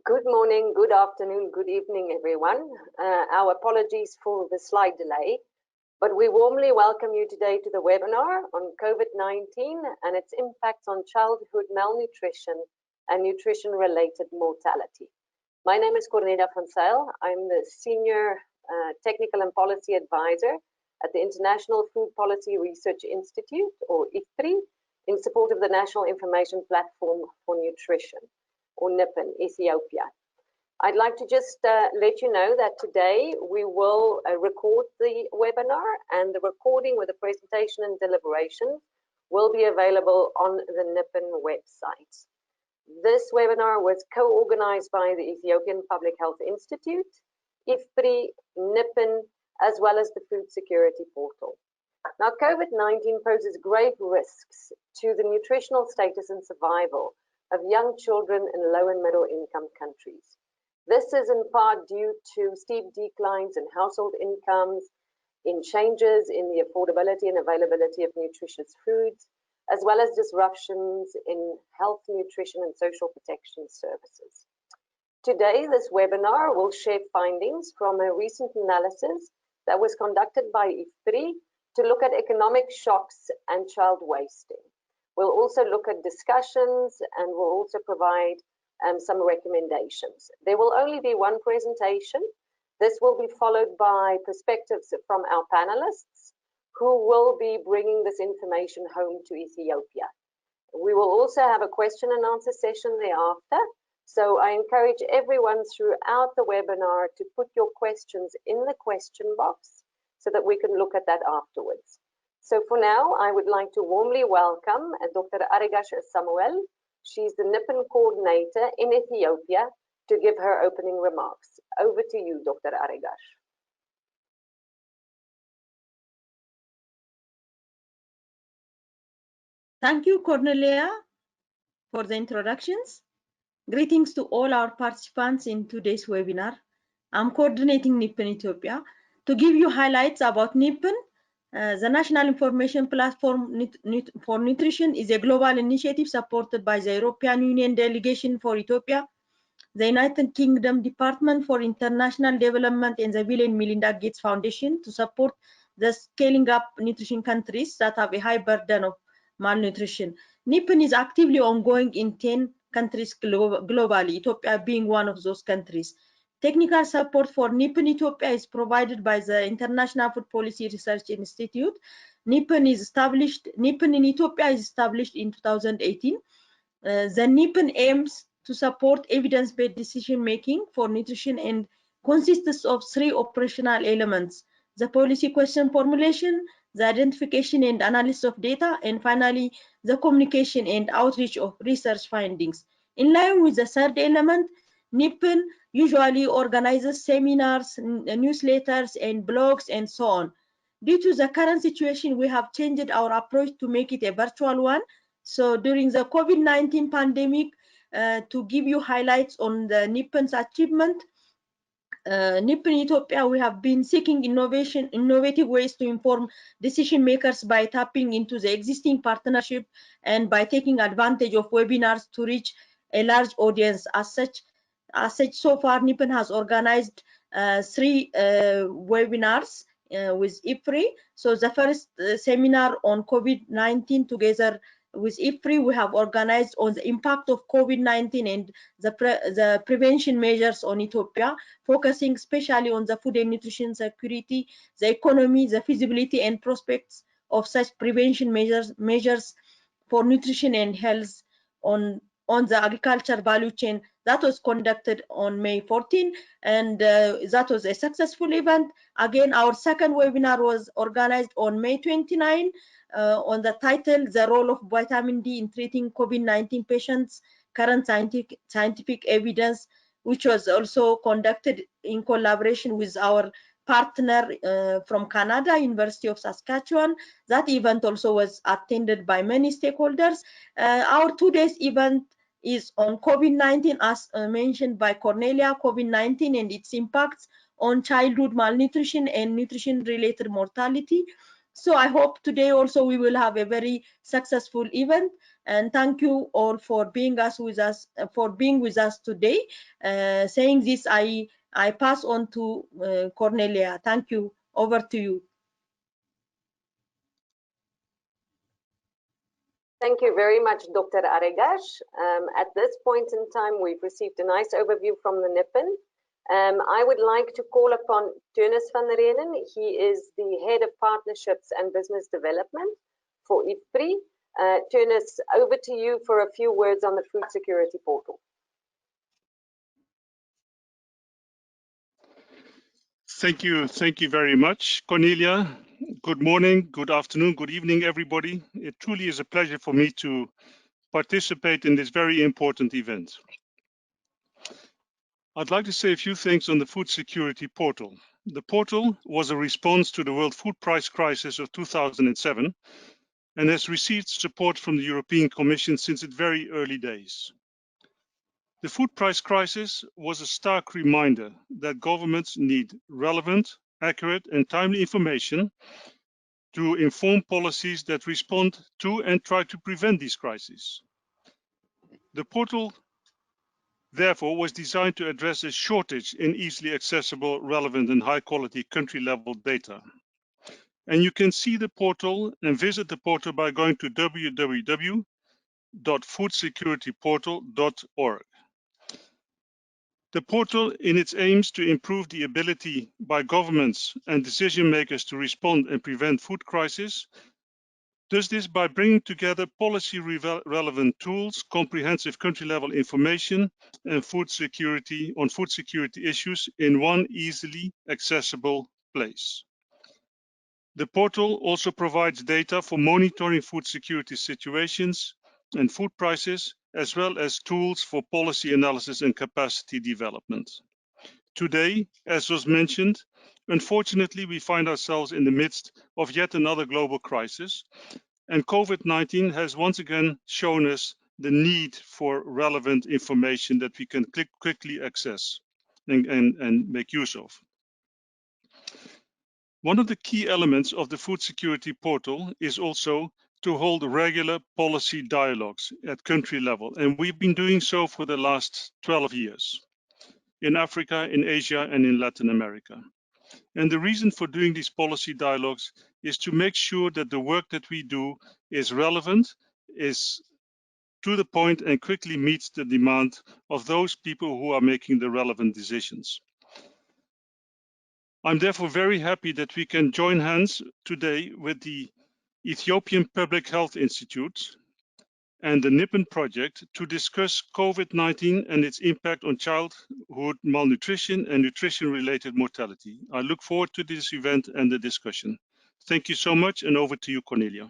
Good morning, good afternoon, good evening, everyone. Our apologies for the slight delay, but we warmly welcome you today to the webinar on COVID-19 and its impacts on childhood malnutrition and nutrition-related mortality. My name is Cornelia van Zyl. I'm the Senior Technical and Policy Advisor at the International Food Policy Research Institute, or IFPRI, in support of the National Information Platform for Nutrition, or NIPN, Ethiopia. I'd like to just let you know that today we will record the webinar, and the recording with the presentation and deliberation will be available on the NIPN website. This webinar was co-organized by the Ethiopian Public Health Institute, IFPRI, NIPN, as well as the Food Security Portal. Now, COVID-19 poses grave risks to the nutritional status and survival of young children in low and middle income countries. This is in part due to steep declines in household incomes, in changes in the affordability and availability of nutritious foods, as well as disruptions in health, nutrition, and social protection services. Today, this webinar will share findings from a recent analysis that was conducted by IFPRI to look at economic shocks and child wasting. We'll also look at discussions, and we'll also provide some recommendations. There will only be one presentation. This will be followed by perspectives from our panelists, who will be bringing this information home to Ethiopia. We will also have a question and answer session thereafter. So I encourage everyone throughout the webinar to put your questions in the question box so that we can look at that afterwards. So for now, I would like to warmly welcome Dr. Regression. She's the NIPN coordinator in Ethiopia, to give her opening remarks. Over to you, Dr. Regression. Thank you, Cornelia, for the introductions. Greetings to all our participants in today's webinar. I'm coordinating NIPN Ethiopia to give you highlights about NIPN. The National Information Platform for Nutrition is a global initiative supported by the European Union Delegation for Ethiopia, the United Kingdom Department for International Development, and the Bill and Melinda Gates Foundation to support the scaling up nutrition countries that have a high burden of malnutrition. NIPN is actively ongoing in 10 countries globally, Ethiopia being one of those countries. Technical support for NIPN Ethiopia is provided by the International Food Policy Research Institute. NIPN in Ethiopia is established in 2018. The NIPN aims to support evidence-based decision-making for nutrition and consists of 3 operational elements: the policy question formulation, the identification and analysis of data, and finally, the communication and outreach of research findings. In line with the 3rd element, NIPN usually organizes seminars, newsletters, and blogs, and so on. Due to the current situation, we have changed our approach to make it a virtual one. So during the COVID-19 pandemic, to give you highlights on the NIPN's achievement, NIPN Ethiopia, we have been seeking innovative ways to inform decision makers by tapping into the existing partnership and by taking advantage of webinars to reach a large audience. As such, so far, NIPN has organized 3 webinars with IFPRI. So the first seminar on COVID-19 together with IFPRI, we have organized on the impact of COVID-19 and the prevention measures on Ethiopia, focusing especially on the food and nutrition security, the economy, the feasibility and prospects of such prevention measures for nutrition and health on the agriculture value chain. That was conducted on May 14, and that was a successful event. Again, our second webinar was organized on May 29 on the title, The Role of Vitamin D in Treating COVID-19 Patients, Current Scientific Evidence, which was also conducted in collaboration with our partner from Canada, University of Saskatchewan. That event also was attended by many stakeholders. Our 2 days event is on COVID-19, as mentioned by Cornelia, COVID-19 and its impacts on childhood malnutrition and nutrition-related mortality. So I hope today also we will have a very successful event. And thank you all for being with us today. Saying this, I pass on to Cornelia. Thank you. Over to you. Thank you very much, Dr. Aregash. At this point in time, we've received a nice overview from the NIPN. I would like to call upon Turnus van Reenen. He is the Head of Partnerships and Business Development for IFPRI. Turnus, over to you for a few words on the food security portal. Thank you very much, Cornelia. Good morning, good afternoon, good evening, everybody. It truly is a pleasure for me to participate in this very important event. I'd like to say a few things on the food security portal. The portal was a response to the world food price crisis of 2007 and has received support from the European Commission since its very early days. The food price crisis was a stark reminder that governments need relevant, accurate and timely information to inform policies that respond to and try to prevent these crises. The portal, therefore, was designed to address a shortage in easily accessible, relevant and high-quality country-level data. And you can see the portal and visit the portal by going to www.foodsecurityportal.org. The portal, in its aims to improve the ability by governments and decision makers to respond and prevent food crises, does this by bringing together policy relevant tools, comprehensive country-level information, and food security issues in one easily accessible place. The portal also provides data for monitoring food security situations and food prices, as well as tools for policy analysis and capacity development. Today, as was mentioned, unfortunately, we find ourselves in the midst of yet another global crisis, and COVID-19 has once again shown us the need for relevant information that we can quickly access and make use of. One of the key elements of the food security portal is also to hold regular policy dialogues at country level, and we've been doing so for the last 12 years in Africa, in Asia, and in Latin America. And the reason for doing these policy dialogues is to make sure that the work that we do is relevant, is to the point, and quickly meets the demand of those people who are making the relevant decisions. I'm therefore very happy that we can join hands today with the Ethiopian Public Health Institute and the NIPN project to discuss COVID-19 and its impact on childhood malnutrition and nutrition-related mortality. I look forward to this event and the discussion. Thank you so much, and over to you, Cornelia.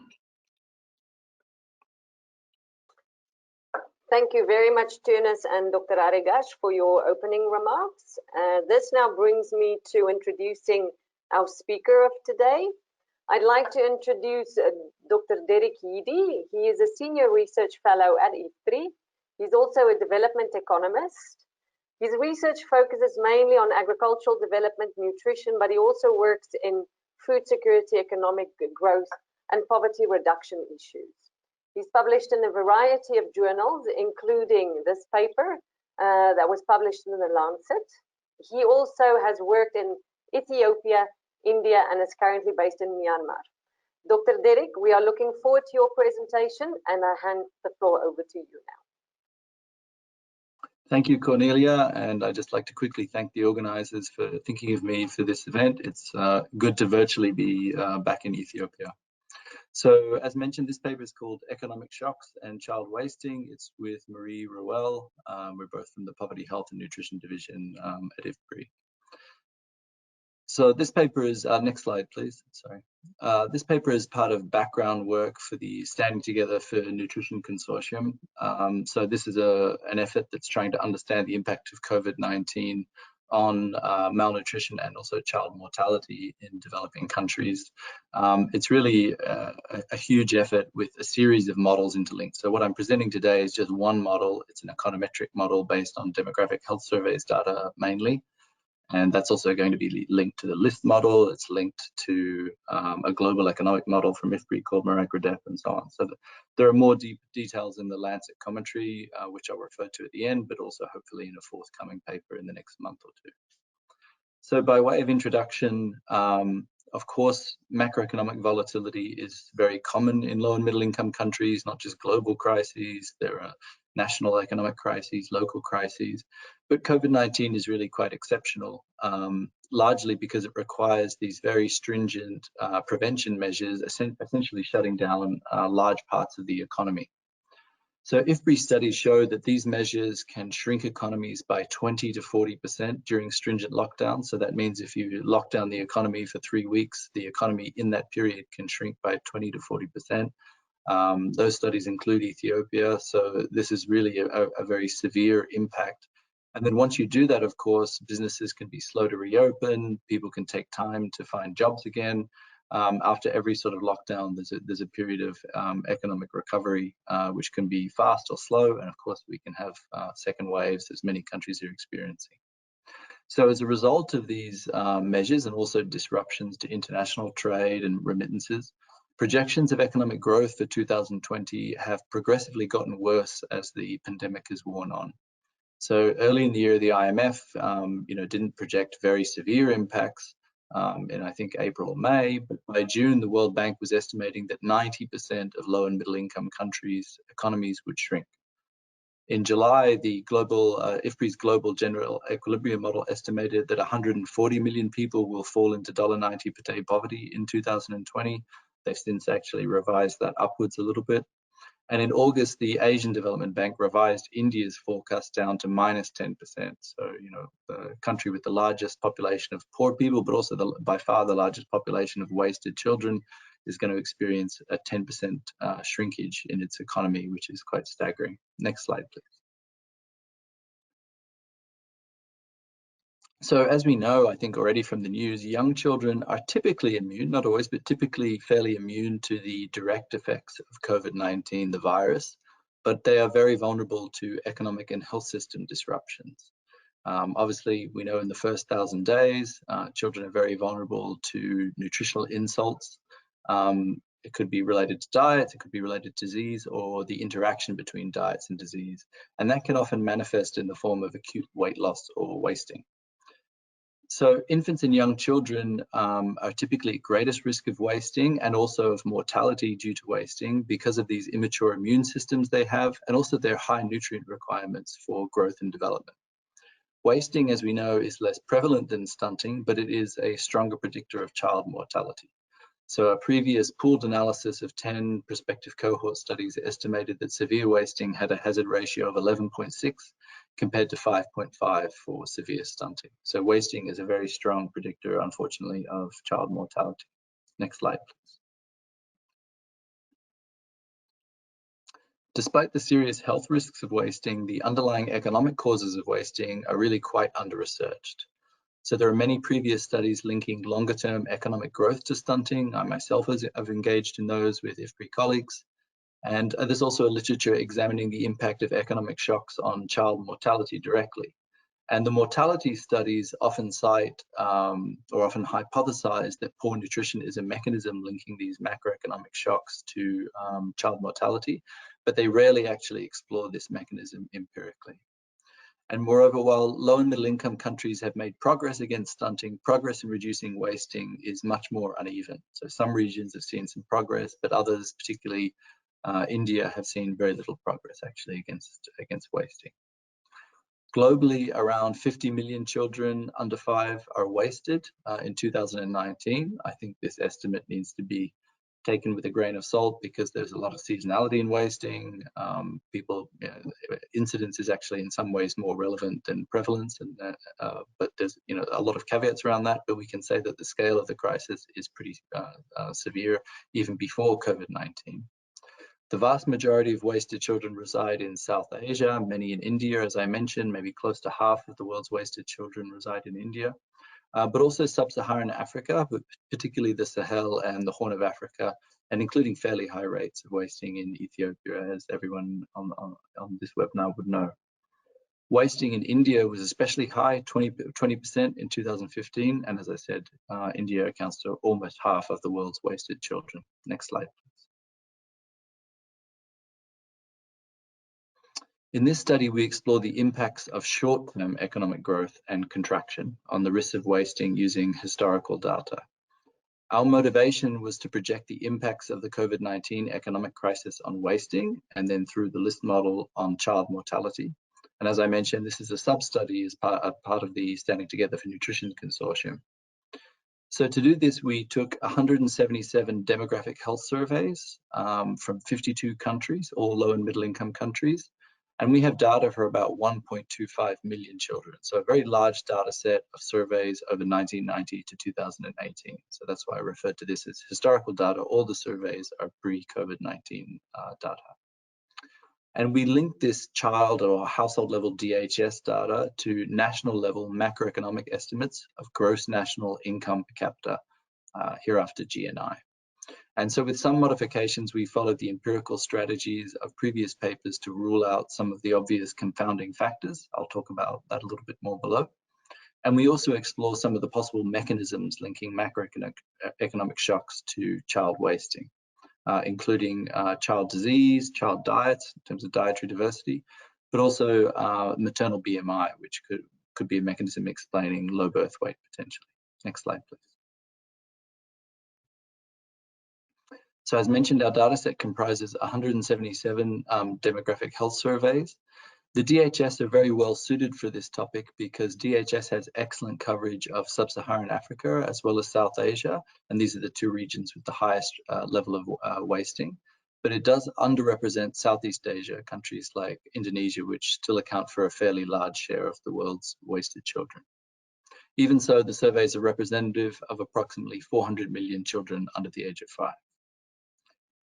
Thank you very much, Turnus and Dr. Aregash, for your opening remarks. This now brings me to introducing our speaker of today. I'd like to introduce Dr. Derek Yidi. He is a senior research fellow at IFPRI. He's also a development economist. His research focuses mainly on agricultural development, nutrition, but he also works in food security, economic growth, and poverty reduction issues. He's published in a variety of journals, including this paper that was published in the Lancet. He also has worked in Ethiopia, India, and is currently based in Myanmar. Dr. Derek, we are looking forward to your presentation, and I hand the floor over to you now. Thank you, Cornelia, and I'd just like to quickly thank the organizers for thinking of me for this event. It's good to virtually be back in Ethiopia. So, as mentioned, this paper is called Economic Shocks and Child Wasting. It's with Marie Ruel. We're both from the Poverty, Health and Nutrition Division at IFPRI. So this paper is, next slide, please, sorry. This paper is part of background work for the Standing Together for Nutrition Consortium. So this is an effort that's trying to understand the impact of COVID-19 on malnutrition and also child mortality in developing countries. It's really a huge effort with a series of models interlinked. So what I'm presenting today is just one model. It's an econometric model based on demographic health surveys data mainly. And that's also going to be linked to the LIFT model. It's linked to a global economic model from IFPRI called Macroeconomic and so on. So there are more deep details in the Lancet commentary, which I'll refer to at the end, but also hopefully in a forthcoming paper in the next month or two. So by way of introduction, of course, macroeconomic volatility is very common in low and middle income countries, not just global crises. There are national economic crises, local crises, but COVID-19 is really quite exceptional, largely because it requires these very stringent prevention measures, essentially shutting down large parts of the economy. So IFPRI studies show that these measures can shrink economies by 20 to 40% during stringent lockdown. So that means if you lock down the economy for 3 weeks, the economy in that period can shrink by 20 to 40%. Those studies include Ethiopia. So this is really a very severe impact. And then once you do that, of course, businesses can be slow to reopen. People can take time to find jobs again. After every sort of lockdown, there's a period of economic recovery, which can be fast or slow. And of course, we can have second waves, as many countries are experiencing. So as a result of these measures and also disruptions to international trade and remittances, projections of economic growth for 2020 have progressively gotten worse as the pandemic has worn on. So early in the year, the IMF didn't project very severe impacts in, I think, April or May, but by June, the World Bank was estimating that 90% of low and middle income countries' economies would shrink. In July, the global IFPRI's Global General Equilibrium Model estimated that 140 million people will fall into $1.90 per day poverty in 2020. They've since actually revised that upwards a little bit. And in August, the Asian Development Bank revised India's forecast down to -10%. So, the country with the largest population of poor people, but also by far the largest population of wasted children, is going to experience a 10% shrinkage in its economy, which is quite staggering. Next slide, please. So as we know, I think already from the news, young children are typically immune, not always, but typically fairly immune to the direct effects of COVID-19, the virus, but they are very vulnerable to economic and health system disruptions. Obviously, we know in the first 1,000 days, children are very vulnerable to nutritional insults. It could be related to diets, it could be related to disease, or the interaction between diets and disease. And that can often manifest in the form of acute weight loss or wasting. So infants and young children are typically at greatest risk of wasting and also of mortality due to wasting because of these immature immune systems they have and also their high nutrient requirements for growth and development. Wasting, as we know, is less prevalent than stunting, but it is a stronger predictor of child mortality. So a previous pooled analysis of 10 prospective cohort studies estimated that severe wasting had a hazard ratio of 11.6 compared to 5.5 for severe stunting. So wasting is a very strong predictor, unfortunately, of child mortality. Next slide, please. Despite the serious health risks of wasting, the underlying economic causes of wasting are really quite under-researched. So there are many previous studies linking longer-term economic growth to stunting. I myself have engaged in those with IFPRI colleagues. And there's also a literature examining the impact of economic shocks on child mortality directly. And the mortality studies often cite or often hypothesize that poor nutrition is a mechanism linking these macroeconomic shocks to child mortality, but they rarely actually explore this mechanism empirically. And moreover, while low and middle income countries have made progress against stunting, progress in reducing wasting is much more uneven. So some regions have seen some progress, but others, particularly India, have seen very little progress actually against wasting. Globally, around 50 million children under 5 are wasted in 2019. I think this estimate needs to be taken with a grain of salt because there's a lot of seasonality in wasting. Incidence is actually in some ways more relevant than prevalence, and but there's a lot of caveats around that. But we can say that the scale of the crisis is pretty severe even before COVID-19. The vast majority of wasted children reside in South Asia, many in India, as I mentioned. Maybe close to half of the world's wasted children reside in India. But also sub-Saharan Africa, but particularly the Sahel and the Horn of Africa, and including fairly high rates of wasting in Ethiopia, as everyone on this webinar would know. Wasting in India was especially high, 20% in 2015. And as I said, India accounts for almost half of the world's wasted children. Next slide, please. In this study, we explore the impacts of short-term economic growth and contraction on the risks of wasting using historical data. Our motivation was to project the impacts of the COVID-19 economic crisis on wasting, and then through the list model on child mortality. And as I mentioned, this is a sub-study as part of the Standing Together for Nutrition Consortium. So to do this, we took 177 demographic health surveys from 52 countries, all low and middle income countries. And we have data for about 1.25 million children. So a very large data set of surveys over 1990 to 2018. So that's why I referred to this as historical data. All the surveys are pre-COVID-19 data. And we linked this child or household level DHS data to national level macroeconomic estimates of gross national income per capita, hereafter GNI. And so with some modifications, we followed the empirical strategies of previous papers to rule out some of the obvious confounding factors. I'll talk about that a little bit more below. And we also explore some of the possible mechanisms linking macroeconomic shocks to child wasting, including child disease, child diets in terms of dietary diversity, but also maternal BMI, which could be a mechanism explaining low birth weight potentially. Next slide, please. So as mentioned, our data set comprises 177 demographic health surveys. The DHS are very well suited for this topic because DHS has excellent coverage of sub-Saharan Africa as well as South Asia, and these are the two regions with the highest level of wasting. But it does underrepresent Southeast Asia, countries like Indonesia, which still account for a fairly large share of the world's wasted children. Even so, the surveys are representative of approximately 400 million children under the age of 5.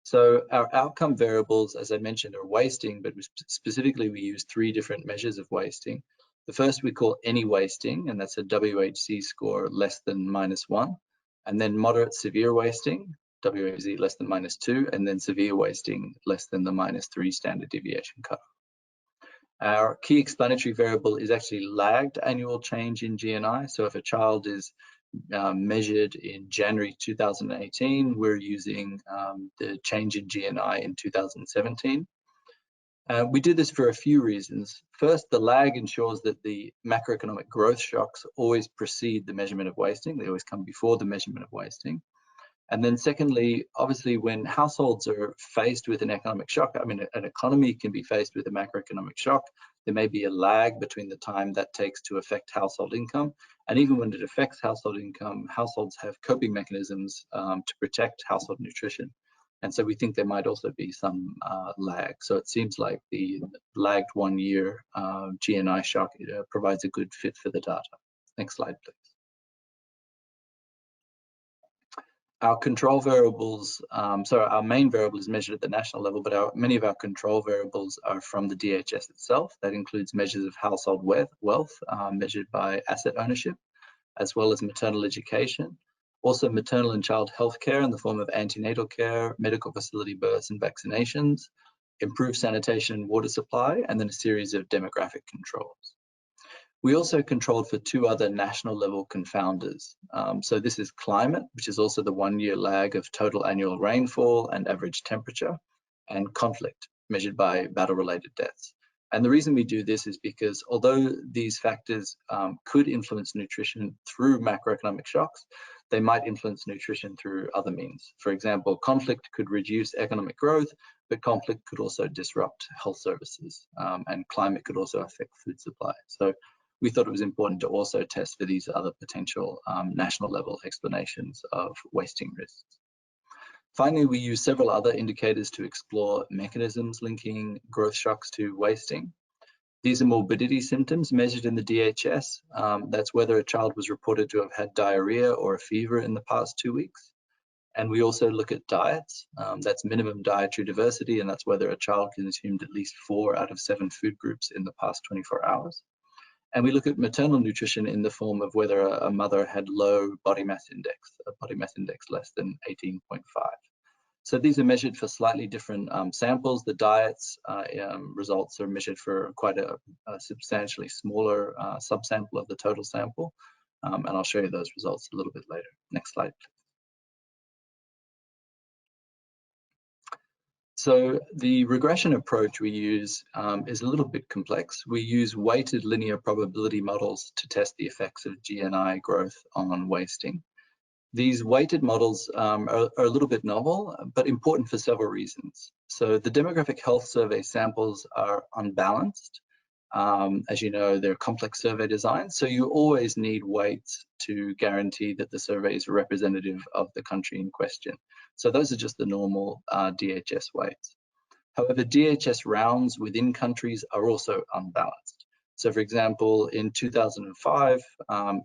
So our outcome variables, as I mentioned, are wasting, but specifically we use 3 different measures of wasting. The first we call any wasting, and that's a WHC score less than -1, and then moderate severe wasting, WHC less than -2, and then severe wasting less than the -3 standard deviation cutoff. Our key explanatory variable is actually lagged annual change in GNI. So if a child is measured in January 2018, we're using the change in GNI in 2017. We do this for a few reasons. First, the lag ensures that the macroeconomic growth shocks always precede the measurement of wasting. They always come before the measurement of wasting. And then secondly, obviously, when households are faced with an economic shock, I mean, an economy can be faced with a macroeconomic shock. There may be a lag between the time that takes to affect household income. And even when it affects household income, households have coping mechanisms to protect household nutrition. And so we think there might also be some lag. So it seems like the lagged 1-year GNI shock provides a good fit for the data. Next slide, please. Our control variables, our main variable is measured at the national level, but many of our control variables are from the DHS itself. That includes measures of household wealth measured by asset ownership, as well as maternal education, also maternal and child health care in the form of antenatal care, medical facility births and vaccinations, improved sanitation and water supply, and then a series of demographic controls. We also controlled for 2 other national level confounders. So this is climate, which is also the 1-year lag of total annual rainfall and average temperature, and conflict, measured by battle-related deaths. And the reason we do this is because although these factors could influence nutrition through macroeconomic shocks, they might influence nutrition through other means. For example, conflict could reduce economic growth, but conflict could also disrupt health services, and climate could also affect food supply. So we thought it was important to also test for these other potential national level explanations of wasting risks. Finally, we use several other indicators to explore mechanisms linking growth shocks to wasting. These are morbidity symptoms measured in the DHS. That's whether a child was reported to have had diarrhea or a fever in the past 2 weeks. And we also look at diets. That's minimum dietary diversity, and that's whether a child consumed at least 4 out of 7 food groups in the past 24 hours. And we look at maternal nutrition in the form of whether a mother had low body mass index, a body mass index less than 18.5. So these are measured for slightly different samples. The diets results are measured for quite a substantially smaller subsample of the total sample. And I'll show you those results a little bit later. Next slide, please. So the regression approach we use is a little bit complex. We use weighted linear probability models to test the effects of GNI growth on wasting. These weighted models are a little bit novel, but important for several reasons. So the demographic health survey samples are unbalanced. As you know, they're complex survey designs, so you always need weights to guarantee that the survey is representative of the country in question. So those are just the normal DHS weights. However, DHS rounds within countries are also unbalanced. So for example, in 2005,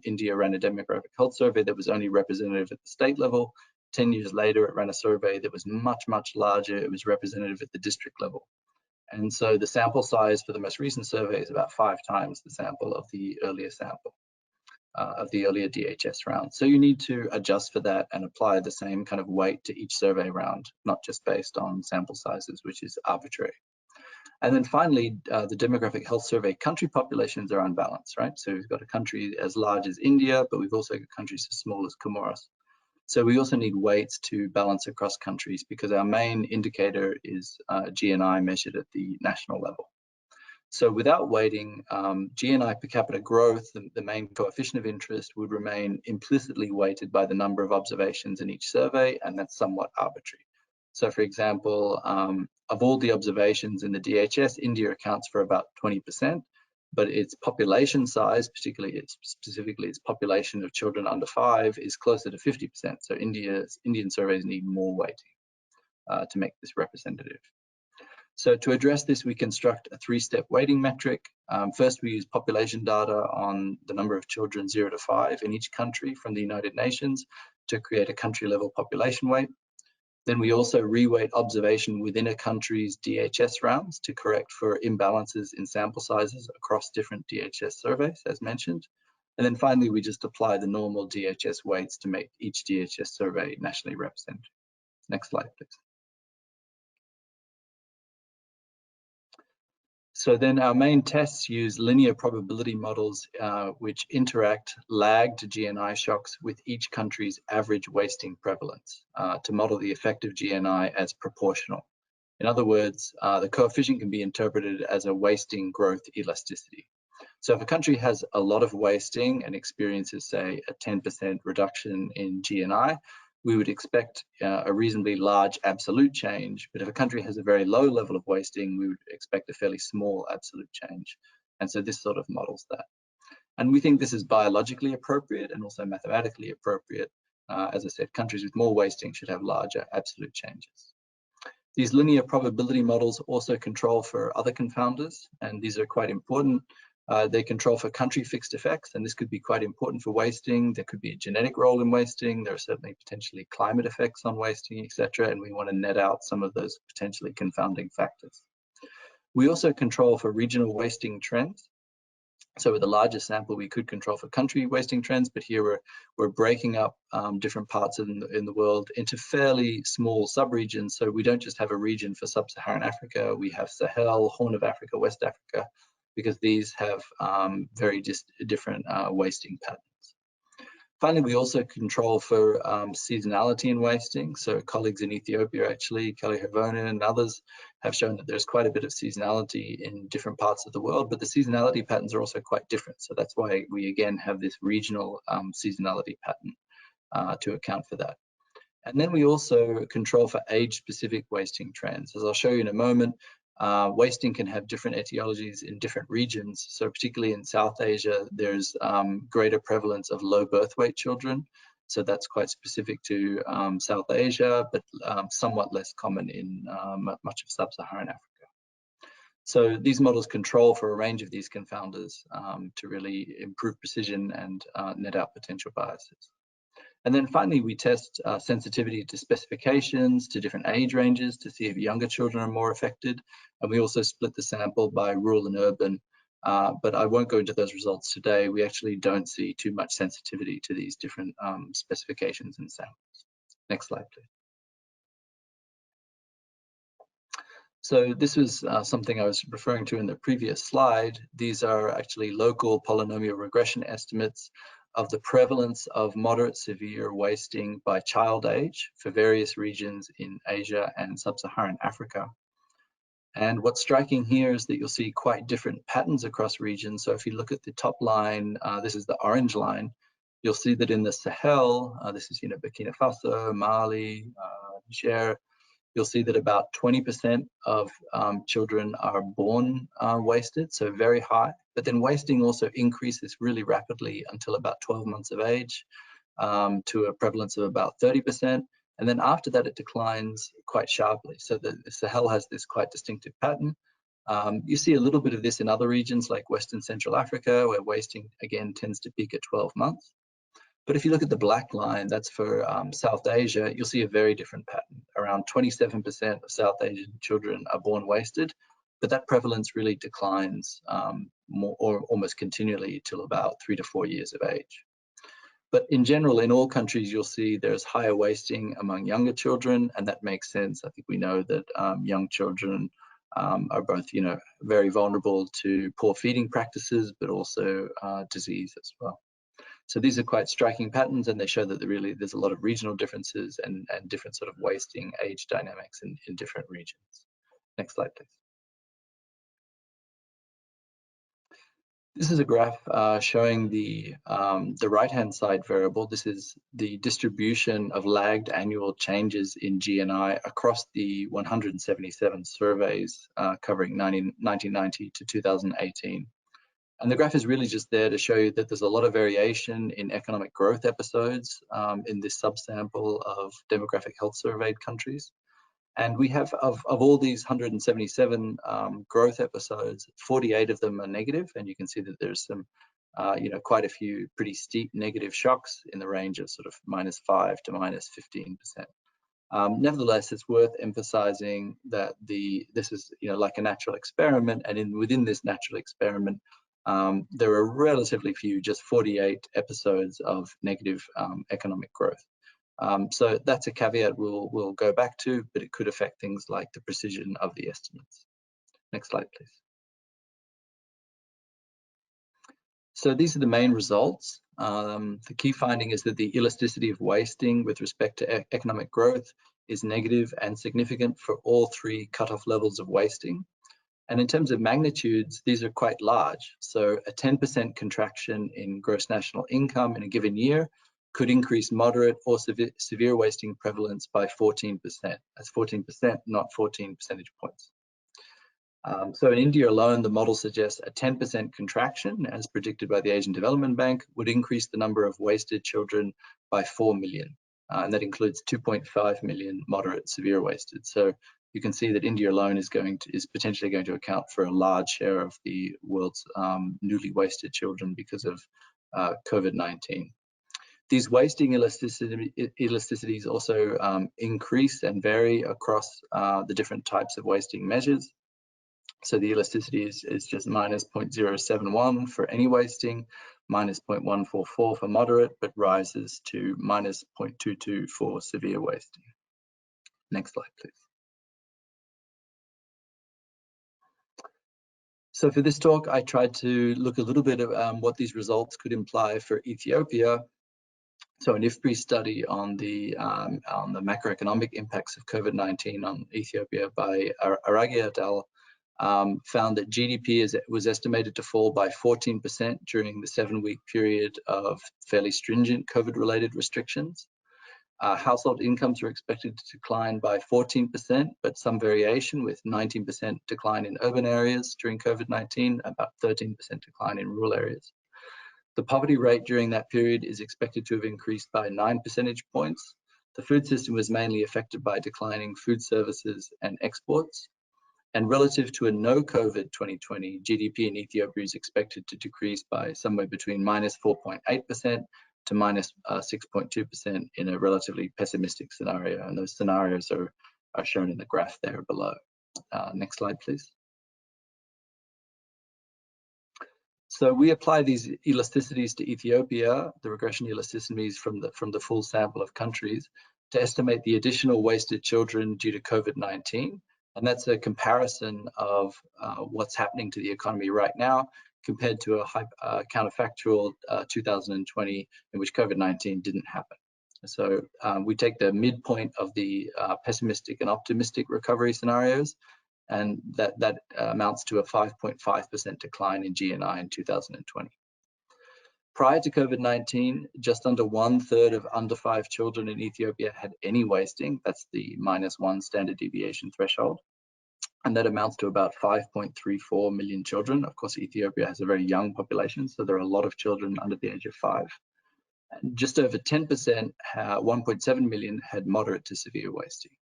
India ran a demographic health survey that was only representative at the state level. 10 years later, it ran a survey that was much, much larger. It was representative at the district level. And so the sample size for the most recent survey is about 5 times the sample of the earlier sample, of the earlier DHS round. So you need to adjust for that and apply the same kind of weight to each survey round, not just based on sample sizes, which is arbitrary. And then finally, the demographic health survey country populations are unbalanced, right? So we've got a country as large as India, but we've also got countries as small as Comoros. So we also need weights to balance across countries because our main indicator is GNI measured at the national level. So without weighting, GNI per capita growth, the main coefficient of interest, would remain implicitly weighted by the number of observations in each survey, and that's somewhat arbitrary. So for example, of all the observations in the DHS, India accounts for about 20%, but its population size, specifically its population of children under 5, is closer to 50%. So Indian surveys need more weighting to make this representative. So to address this, we construct a 3-step weighting metric. First, we use population data on the number of children 0 to 5 in each country from the United Nations to create a country-level population weight. Then we also reweight observation within a country's DHS rounds to correct for imbalances in sample sizes across different DHS surveys, as mentioned. And then finally, we just apply the normal DHS weights to make each DHS survey nationally representative. Next slide, please. So then our main tests use linear probability models which interact lagged GNI shocks with each country's average wasting prevalence to model the effect of GNI as proportional. In other words, the coefficient can be interpreted as a wasting growth elasticity. So if a country has a lot of wasting and experiences, say, a 10% reduction in GNI, we would expect a reasonably large absolute change, but if a country has a very low level of wasting, we would expect a fairly small absolute change. And so this sort of models that. And we think this is biologically appropriate and also mathematically appropriate. As I said, countries with more wasting should have larger absolute changes. These linear probability models also control for other confounders, and these are quite important. They control for country fixed effects, and this could be quite important for wasting. There could be a genetic role in wasting. There are certainly potentially climate effects on wasting, etc., and we want to net out some of those potentially confounding factors. We also control for regional wasting trends. So with a larger sample, we could control for country wasting trends, but here we're breaking up different parts in the world into fairly small subregions. So we don't just have a region for sub-Saharan Africa, we have Sahel, Horn of Africa, West Africa, because these have very different wasting patterns. Finally, we also control for seasonality in wasting. So colleagues in Ethiopia, actually, Kelly Hervonen and others, have shown that there's quite a bit of seasonality in different parts of the world, but the seasonality patterns are also quite different. So that's why we again have this regional seasonality pattern to account for that. And then we also control for age-specific wasting trends. As I'll show you in a moment, wasting can have different etiologies in different regions. So particularly in South Asia, there's greater prevalence of low birth weight children. So that's quite specific to South Asia, but somewhat less common in much of sub-Saharan Africa. So these models control for a range of these confounders to really improve precision and net out potential biases. And then finally, we test sensitivity to specifications, to different age ranges to see if younger children are more affected. And we also split the sample by rural and urban, but I won't go into those results today. We actually don't see too much sensitivity to these different specifications and samples. Next slide, please. So this was something I was referring to in the previous slide. These are actually local polynomial regression estimates of the prevalence of moderate severe wasting by child age for various regions in Asia and sub-Saharan Africa. And what's striking here is that you'll see quite different patterns across regions. So if you look at the top line, this is the orange line, you'll see that in the Sahel, this is Burkina Faso, Mali, Niger, you'll see that about 20% of children are born wasted, so very high. But then wasting also increases really rapidly until about 12 months of age to a prevalence of about 30%. And then after that, it declines quite sharply. So the Sahel has this quite distinctive pattern. You see a little bit of this in other regions like Western Central Africa, where wasting again tends to peak at 12 months. But if you look at the black line, that's for South Asia, you'll see a very different pattern. Around 27% of South Asian children are born wasted, but that prevalence really declines more or almost continually till about 3 to 4 years of age. But in general, in all countries, you'll see there's higher wasting among younger children, and that makes sense. I think we know that young children are both, very vulnerable to poor feeding practices, but also disease as well. So these are quite striking patterns, and they show that there's a lot of regional differences and different sort of wasting age dynamics in different regions. Next slide, please. This is a graph showing the right-hand side variable. This is the distribution of lagged annual changes in GNI across the 177 surveys covering 1990 to 2018. And the graph is really just there to show you that there's a lot of variation in economic growth episodes in this subsample of demographic health surveyed countries. And we have, of all these 177 growth episodes, 48 of them are negative. And you can see that there's some, quite a few pretty steep negative shocks in the range of sort of -5 to -15%. Nevertheless, it's worth emphasizing that this is, like a natural experiment. And within this natural experiment, there are relatively few, just 48 episodes of negative economic growth. So that's a caveat we'll go back to, but it could affect things like the precision of the estimates. Next slide, please. So these are the main results. The key finding is that the elasticity of wasting with respect to economic growth is negative and significant for all three cutoff levels of wasting. And in terms of magnitudes, these are quite large. So a 10% contraction in gross national income in a given year could increase moderate or severe wasting prevalence by 14%. That's 14%, not 14 percentage points. So in India alone, the model suggests a 10% contraction, as predicted by the Asian Development Bank, would increase the number of wasted children by 4 million. And that includes 2.5 million moderate severe wasted. So you can see that India alone is potentially going to account for a large share of the world's newly wasted children because of COVID-19. These wasting elasticities also increase and vary across the different types of wasting measures. So the elasticity is just -0.071 for any wasting, -0.144 for moderate, but rises to -0.22 for severe wasting. Next slide, please. So for this talk, I tried to look a little bit at what these results could imply for Ethiopia. So an IFPRI study on the macroeconomic impacts of COVID-19 on Ethiopia by Aragi et al. Found that GDP was estimated to fall by 14% during the 7-week period of fairly stringent COVID-related restrictions. Household incomes are expected to decline by 14%, but some variation with 19% decline in urban areas during COVID-19, about 13% decline in rural areas. The poverty rate during that period is expected to have increased by 9 percentage points. The food system was mainly affected by declining food services and exports. And relative to a no-COVID 2020, GDP in Ethiopia is expected to decrease by somewhere between -4.8% to -6.2% in a relatively pessimistic scenario. And those scenarios are shown in the graph there below. Next slide, please. So we apply these elasticities to Ethiopia, the regression elasticities from the full sample of countries, to estimate the additional wasted children due to COVID-19 And that's a comparison of what's happening to the economy right now compared to a counterfactual 2020 in which COVID-19 didn't happen. So we take the midpoint of the pessimistic and optimistic recovery scenarios, and that amounts to a 5.5% decline in GNI in 2020. Prior to COVID-19, just under 1/3 of under 5 children in Ethiopia had any wasting. That's the -1 standard deviation threshold. And that amounts to about 5.34 million children. Of course, Ethiopia has a very young population, so there are a lot of children under the age of 5. And just over 10%, 1.7 million, had moderate to severe wasting.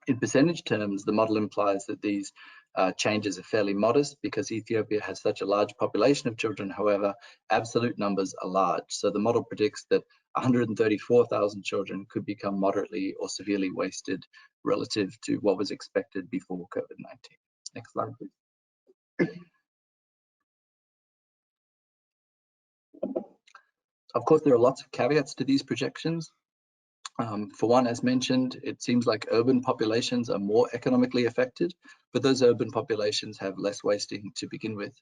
In percentage terms, the model implies that these changes are fairly modest because Ethiopia has such a large population of children. However, absolute numbers are large. So the model predicts that 134,000 children could become moderately or severely wasted relative to what was expected before COVID-19. Next slide, please. Of course, there are lots of caveats to these projections. For one, as mentioned, it seems like urban populations are more economically affected, but those urban populations have less wasting to begin with.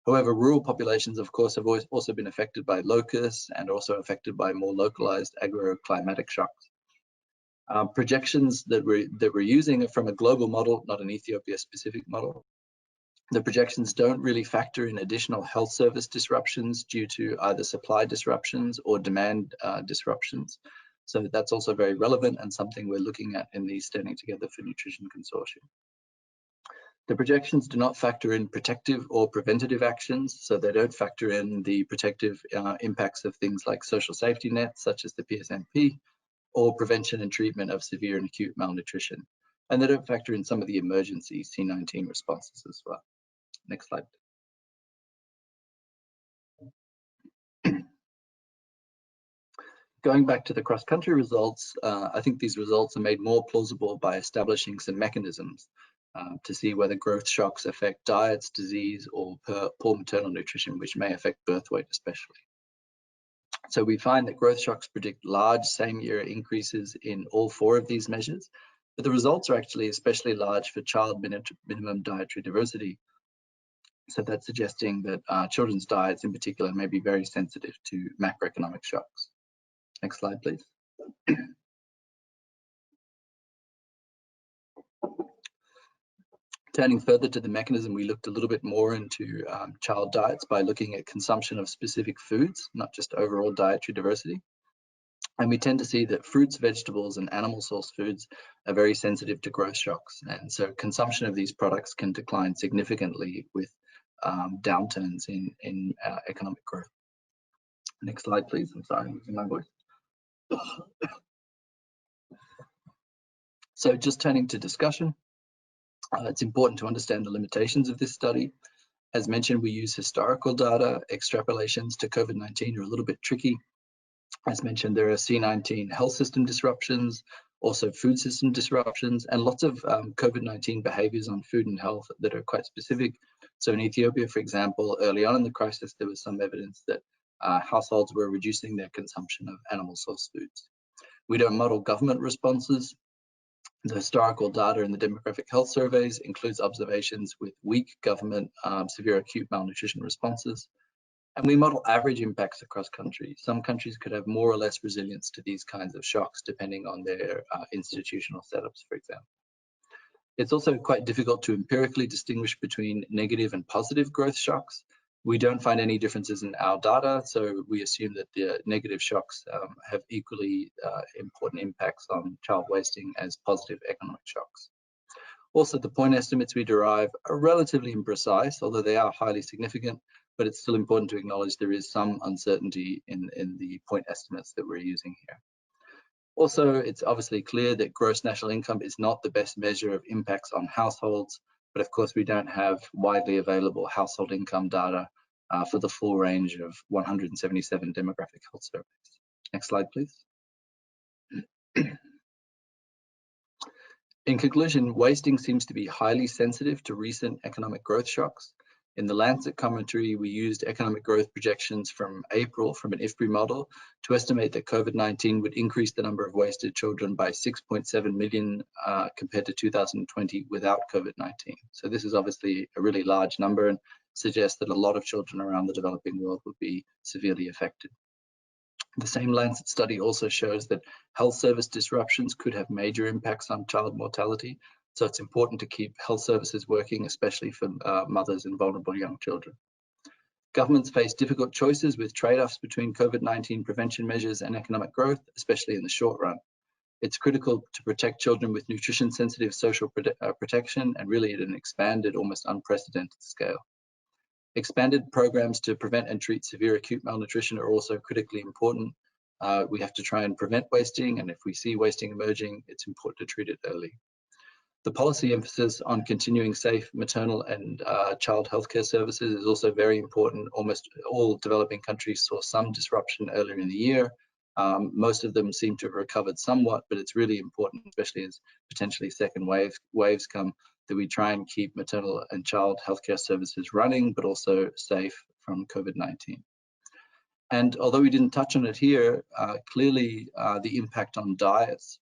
However, rural populations, of course, have also been affected by locusts and also affected by more localized agroclimatic shocks. Projections that we're using are from a global model, not an Ethiopia-specific model. The projections don't really factor in additional health service disruptions due to either supply disruptions or demand disruptions. So that's also very relevant and something we're looking at in the Standing Together for Nutrition Consortium. The projections do not factor in protective or preventative actions, so they don't factor in the protective impacts of things like social safety nets, such as the PSNP, or prevention and treatment of severe and acute malnutrition. And they don't factor in some of the emergency C-19 responses as well. Next slide. Going back to the cross-country results, I think these results are made more plausible by establishing some mechanisms to see whether growth shocks affect diets, disease, or poor maternal nutrition, which may affect birth weight especially. So we find that growth shocks predict large same-year increases in all 4 of these measures, but the results are actually especially large for child minimum dietary diversity. So that's suggesting that children's diets in particular may be very sensitive to macroeconomic shocks. Next slide, please. Turning further to the mechanism, we looked a little bit more into child diets by looking at consumption of specific foods, not just overall dietary diversity. And we tend to see that fruits, vegetables, and animal source foods are very sensitive to growth shocks. And so consumption of these products can decline significantly with downturns in economic growth. Next slide, please. I'm sorry, I'm losing my voice. So just turning to discussion, it's important to understand the limitations of this study. As mentioned, we use historical data. Extrapolations to COVID-19 are a little bit tricky. As mentioned, there are C-19 health system disruptions, also food system disruptions, and lots of COVID-19 behaviors on food and health that are quite specific. So in Ethiopia, for example, early on in the crisis, there was some evidence that households were reducing their consumption of animal source foods. We don't model government responses. The historical data in the demographic health surveys includes observations with weak government severe acute malnutrition responses. And we model average impacts across countries. Some countries could have more or less resilience to these kinds of shocks depending on their institutional setups, for example. It's also quite difficult to empirically distinguish between negative and positive growth shocks. We don't find any differences in our data, so we assume that the negative shocks have equally important impacts on child wasting as positive economic shocks. Also, the point estimates we derive are relatively imprecise, although they are highly significant, but it's still important to acknowledge there is some uncertainty in the point estimates that we're using here. Also, it's obviously clear that gross national income is not the best measure of impacts on households, but of course we don't have widely available household income data for the full range of 177 demographic health surveys. Next slide, please. In conclusion, wasting seems to be highly sensitive to recent economic growth shocks. In the Lancet commentary, we used economic growth projections from April from an IFPRI model to estimate that COVID-19 would increase the number of wasted children by 6.7 million compared to 2020 without COVID-19. So this is obviously a really large number and suggests that a lot of children around the developing world would be severely affected. The same Lancet study also shows that health service disruptions could have major impacts on child mortality. So it's important to keep health services working, especially for mothers and vulnerable young children. Governments face difficult choices with trade-offs between COVID-19 prevention measures and economic growth, especially in the short run. It's critical to protect children with nutrition-sensitive social protection, and really at an expanded, almost unprecedented scale. Expanded programs to prevent and treat severe acute malnutrition are also critically important. We have to try and prevent wasting, and if we see wasting emerging, it's important to treat it early. The policy emphasis on continuing safe maternal and child healthcare services is also very important. Almost all developing countries saw some disruption earlier in the year. Most of them seem to have recovered somewhat, but it's really important, especially as potentially second waves come, that we try and keep maternal and child healthcare services running, but also safe from COVID-19. And although we didn't touch on it here, clearly the impact on diets,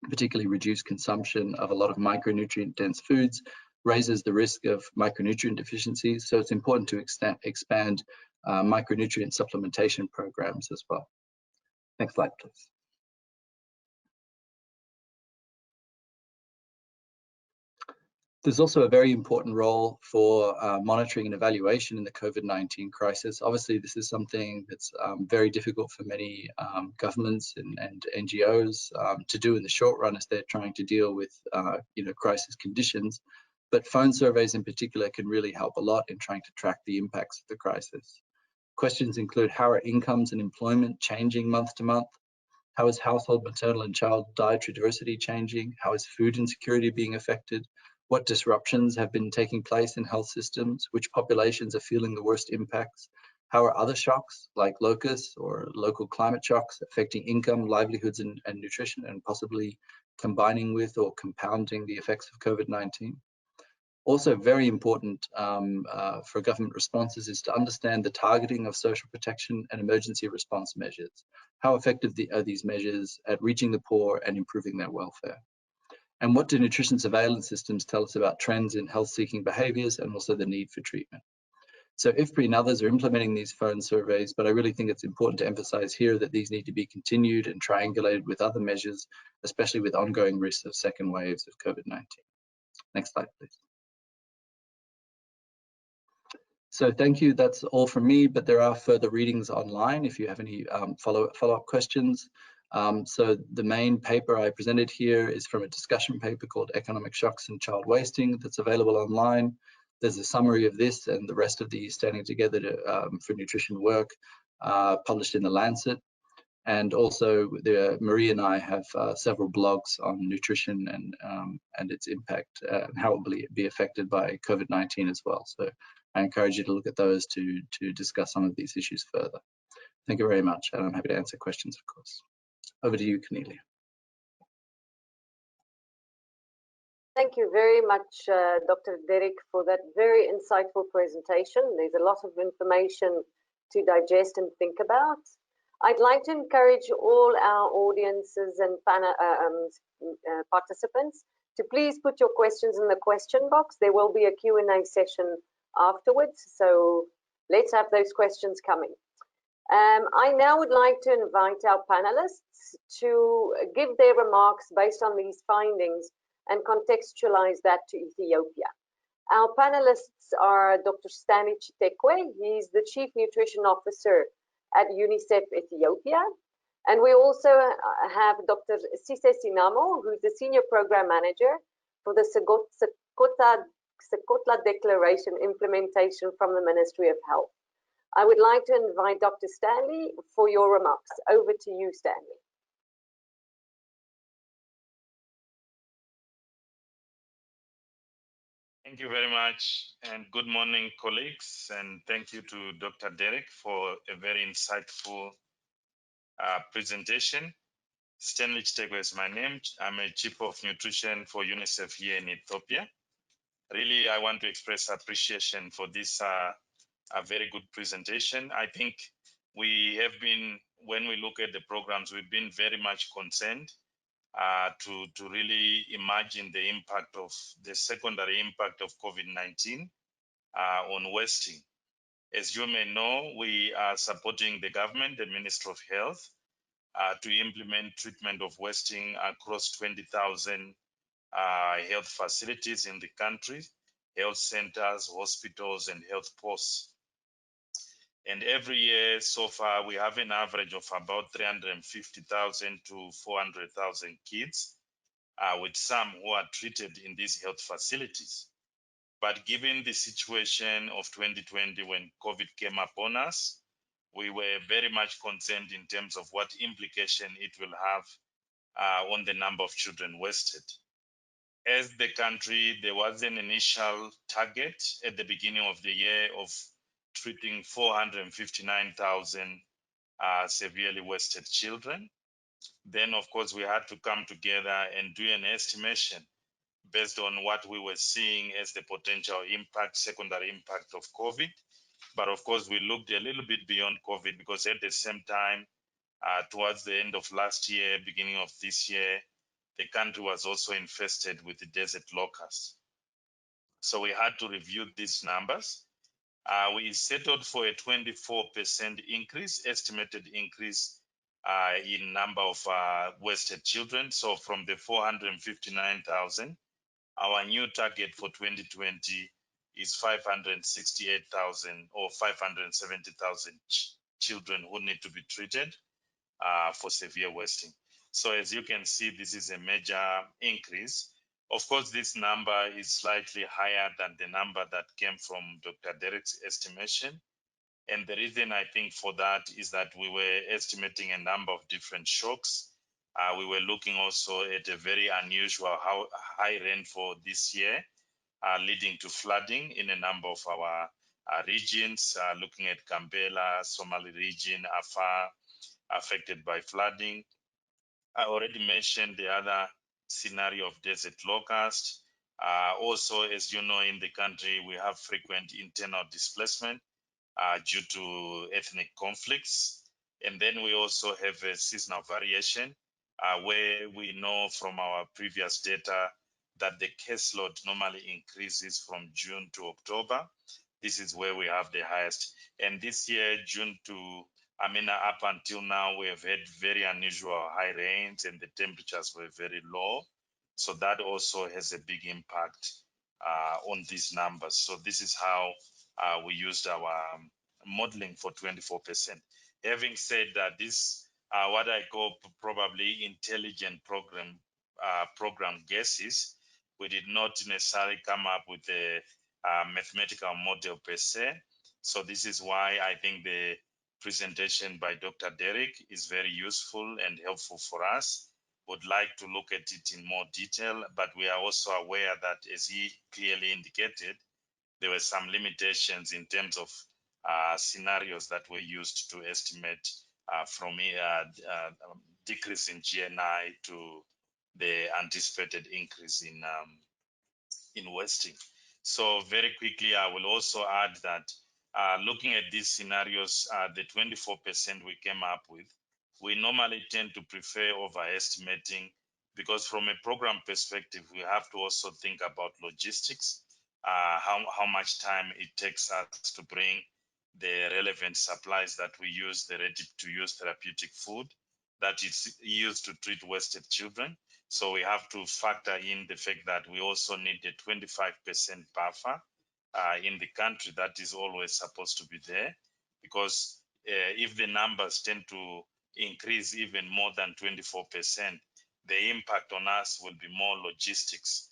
particularly reduced consumption of a lot of micronutrient-dense foods, raises the risk of micronutrient deficiencies. So it's important to expand micronutrient supplementation programs as well. Next slide, please. There's also a very important role for monitoring and evaluation in the COVID-19 crisis. Obviously, this is something that's very difficult for many governments and NGOs to do in the short run as they're trying to deal with crisis conditions. But phone surveys in particular can really help a lot in trying to track the impacts of the crisis. Questions include, how are incomes and employment changing month to month? How is household maternal and child dietary diversity changing? How is food insecurity being affected? What disruptions have been taking place in health systems? Which populations are feeling the worst impacts? How are other shocks like locusts or local climate shocks affecting income, livelihoods, and nutrition, and possibly combining with or compounding the effects of COVID-19? Also very important for government responses is to understand the targeting of social protection and emergency response measures. How effective are these measures at reaching the poor and improving their welfare? And what do nutrition surveillance systems tell us about trends in health-seeking behaviors and also the need for treatment? So IFPRI and others are implementing these phone surveys, but I really think it's important to emphasize here that these need to be continued and triangulated with other measures, especially with ongoing risks of second waves of COVID-19. Next slide, please. So thank you, that's all from me, but there are further readings online if you have any follow-up questions. So the main paper I presented here is from a discussion paper called Economic Shocks and Child Wasting that's available online. There's a summary of this and the rest of the Standing Together for Nutrition work published in the Lancet. And also Marie and I have several blogs on nutrition and its impact and how it will be affected by COVID-19 as well. So I encourage you to look at those to discuss some of these issues further. Thank you very much, and I'm happy to answer questions, of course. Over to you, Cornelia. Thank you very much, Dr. Derek, for that very insightful presentation. There's a lot of information to digest and think about. I'd like to encourage all our audiences and participants to please put your questions in the question box. There will be a Q&A session afterwards, so let's have those questions coming. I now would like to invite our panelists to give their remarks based on these findings and contextualize that to Ethiopia. Our panelists are Dr. Stanley Chitekwe. He's the Chief Nutrition Officer at UNICEF Ethiopia. And we also have Dr. Sise Sinamo, who's the Senior Program Manager for the Sekotla Declaration implementation from the Ministry of Health. I would like to invite Dr. Stanley for your remarks. Over to you, Stanley. Thank you very much, and good morning, colleagues, and thank you to Dr. Derek for a very insightful presentation. Stanley Chitekwe is my name. I'm a Chief of Nutrition for UNICEF here in Ethiopia. really, I want to express appreciation for this a very good presentation. I think we have been, when we look at the programs, we've been very much concerned to really imagine the impact of the secondary impact of COVID-19 on wasting. As you may know, we are supporting the government, the Ministry of Health, to implement treatment of wasting across 20,000 health facilities in the country, health centers, hospitals, and health posts. And every year so far, we have an average of about 350,000 to 400,000 kids, with some who are treated in these health facilities. But given the situation of 2020 when COVID came upon us, we were very much concerned in terms of what implication it will have on the number of children wasted. As the country, there was an initial target at the beginning of the year of treating 459,000 severely wasted children. Then, of course, we had to come together and do an estimation based on what we were seeing as the potential impact, secondary impact of COVID. But of course, we looked a little bit beyond COVID because at the same time, towards the end of last year, beginning of this year, the country was also infested with the desert locusts. So we had to review these numbers. We settled for a 24% increase, estimated increase in number of wasted children. So from the 459,000, our new target for 2020 is 568,000 or 570,000 children who need to be treated for severe wasting. So as you can see, this is a major increase. Of course, this number is slightly higher than the number that came from Dr. Derek's estimation. And the reason I think for that is that we were estimating a number of different shocks. We were looking also at a very unusual high rainfall this year, leading to flooding in a number of our regions, looking at Gambela, Somali region, Afar, affected by flooding. I already mentioned the other scenario of desert locust. Also, as you know, in the country, we have frequent internal displacement due to ethnic conflicts. And then we also have a seasonal variation where we know from our previous data that the caseload normally increases from June to October. This is where we have the highest. And this year, up until now, we have had very unusual high rains and the temperatures were very low. So that also has a big impact on these numbers. So this is how we used our modeling for 24%. Having said that, this what I call probably intelligent program guesses. We did not necessarily come up with a mathematical model per se. So this is why I think the presentation by Dr. Derek is very useful and helpful for us. Would like to look at it in more detail, but we are also aware that, as he clearly indicated, there were some limitations in terms of scenarios that were used to estimate from decrease in GNI to the anticipated increase in wasting. So very quickly, I will also add that looking at these scenarios, the 24% we came up with, we normally tend to prefer overestimating because from a program perspective, we have to also think about logistics, how much time it takes us to bring the relevant supplies that we use, the ready-to-use therapeutic food that is used to treat wasted children. So we have to factor in the fact that we also need a 25% buffer in the country that is always supposed to be there, because if the numbers tend to increase even more than 24%, the impact on us will be more logistics.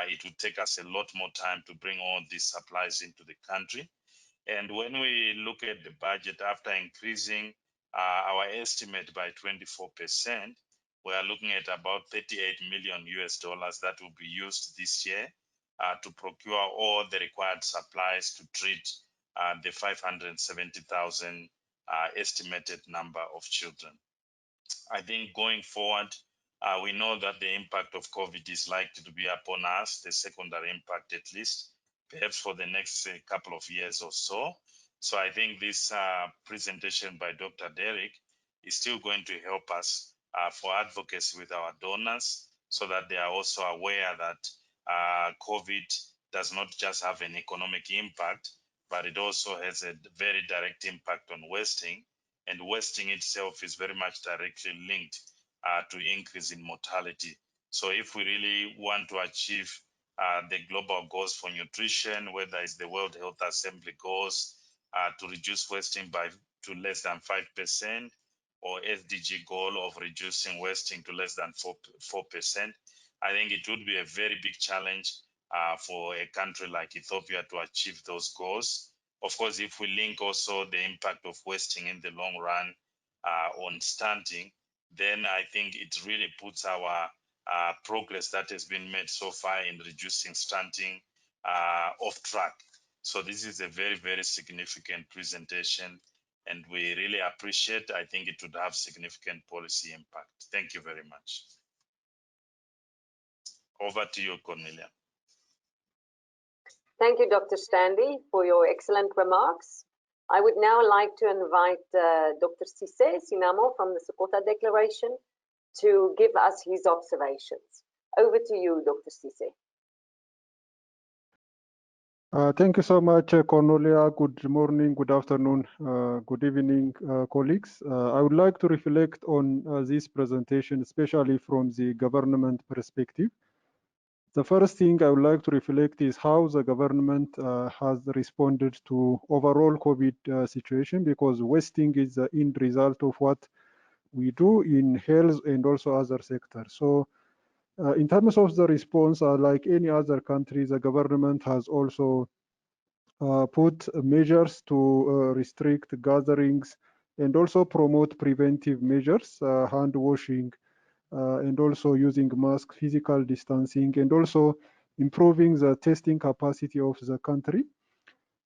It will take us a lot more time to bring all these supplies into the country. And when we look at the budget after increasing our estimate by 24%, we are looking at about $38 million that will be used this year to procure all the required supplies to treat the 570,000 estimated number of children. I think going forward, We know that the impact of COVID is likely to be upon us, the secondary impact at least, perhaps for the next couple of years or so. So I think this presentation by Dr. Derek is still going to help us for advocacy with our donors, so that they are also aware that COVID does not just have an economic impact, but it also has a very direct impact on wasting, and wasting itself is very much directly linked to increase in mortality. So if we really want to achieve the global goals for nutrition, whether it's the World Health Assembly goals to reduce wasting to less than 5%, or SDG goal of reducing wasting to less than 4%, I think it would be a very big challenge for a country like Ethiopia to achieve those goals. Of course, if we link also the impact of wasting in the long run on stunting, then I think it really puts our progress that has been made so far in reducing stunting off track. So this is a very, very significant presentation, and we really appreciate. I think it would have significant policy impact. Thank you very much. Over to you, Cornelia. Thank you, Dr. Stanley, for your excellent remarks. I would now like to invite Dr. Sise Sinamo from the Sokotra Declaration to give us his observations. Over to you, Dr. Sise. Thank you so much, Cornelia. Good morning, good afternoon, good evening, colleagues. I would like to reflect on this presentation, especially from the government perspective. The first thing I would like to reflect is how the government has responded to overall COVID situation, because wasting is the end result of what we do in health and also other sectors. So in terms of the response, like any other country, the government has also put measures to restrict gatherings and also promote preventive measures, hand washing, and also using mask, physical distancing, and also improving the testing capacity of the country.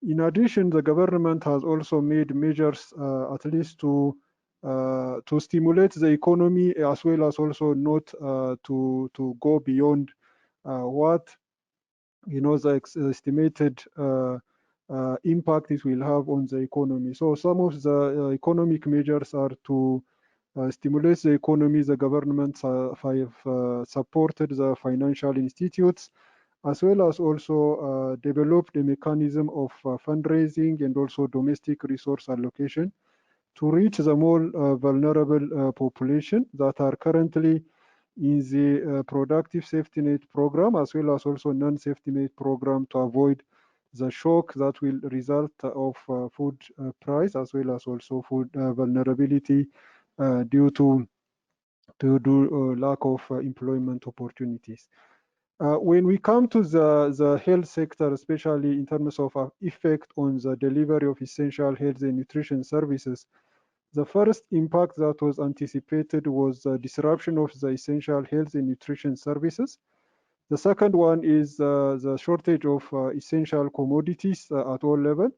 In addition, the government has also made measures at least to stimulate the economy, as well as also not to go beyond what the estimated impact it will have on the economy. So some of the economic measures are to stimulate the economy. The government have supported the financial institutes, as well as also developed a mechanism of fundraising and also domestic resource allocation to reach the more vulnerable population that are currently in the productive safety net program, as well as also non-safety net program, to avoid the shock that will result of food price, as well as also food vulnerability due to lack of employment opportunities. When we come to the health sector, especially in terms of effect on the delivery of essential health and nutrition services, the first impact that was anticipated was the disruption of the essential health and nutrition services. The second one is the shortage of essential commodities at all levels.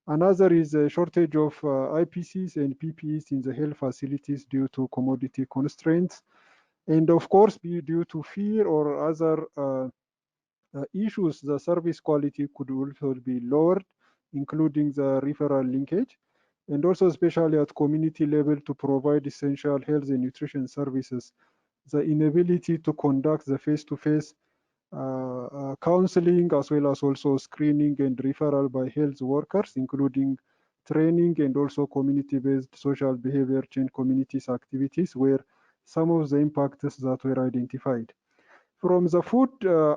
Another is a shortage of IPCs and PPEs in the health facilities due to commodity constraints. And of course, due to fear or other issues, the service quality could also be lowered, including the referral linkage, and also especially at community level to provide essential health and nutrition services. The inability to conduct the face-to-face counseling, as well as also screening and referral by health workers, including training and also community-based social behavior change communities activities, were some of the impacts that were identified. From the food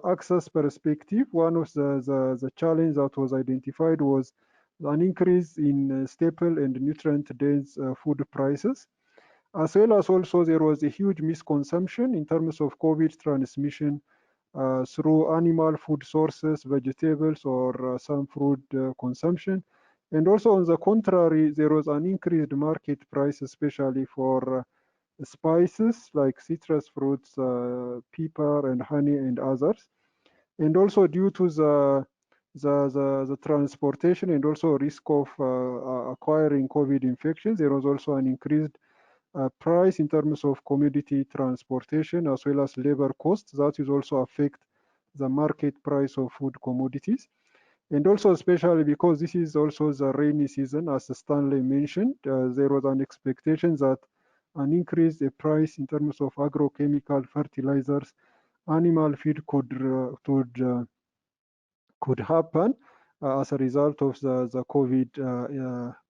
access perspective, one of the challenge that was identified was an increase in staple and nutrient-dense food prices, as well as also there was a huge misconsumption in terms of COVID transmission through animal food sources, vegetables, or some food consumption. And also on the contrary, there was an increased market price, especially for spices like citrus fruits, pepper and honey and others. And also due to the transportation and also risk of acquiring COVID infections, there was also an increased price in terms of commodity transportation as well as labor costs. That is also affect the market price of food commodities. And also especially because this is also the rainy season, as Stanley mentioned, there was an expectation that an increase in price in terms of agrochemical fertilizers, animal feed could happen as a result of the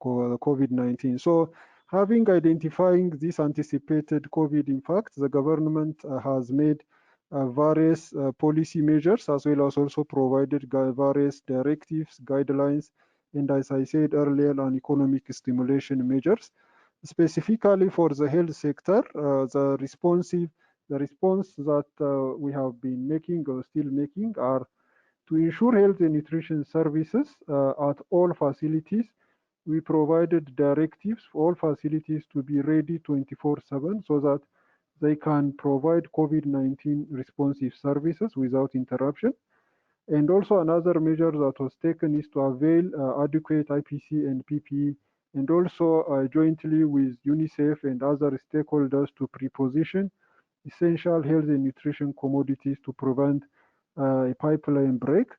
COVID-19. So having identifying this anticipated COVID impact, the government has made various policy measures as well as also provided various directives, guidelines, and as I said earlier, on economic stimulation measures. Specifically for the health sector, the response that we have been making or still making are to ensure health and nutrition services at all facilities. We provided directives for all facilities to be ready 24/7 so that they can provide COVID-19 responsive services without interruption. And also another measure that was taken is to avail adequate IPC and PPE, and also jointly with UNICEF and other stakeholders to preposition essential health and nutrition commodities to prevent a pipeline break,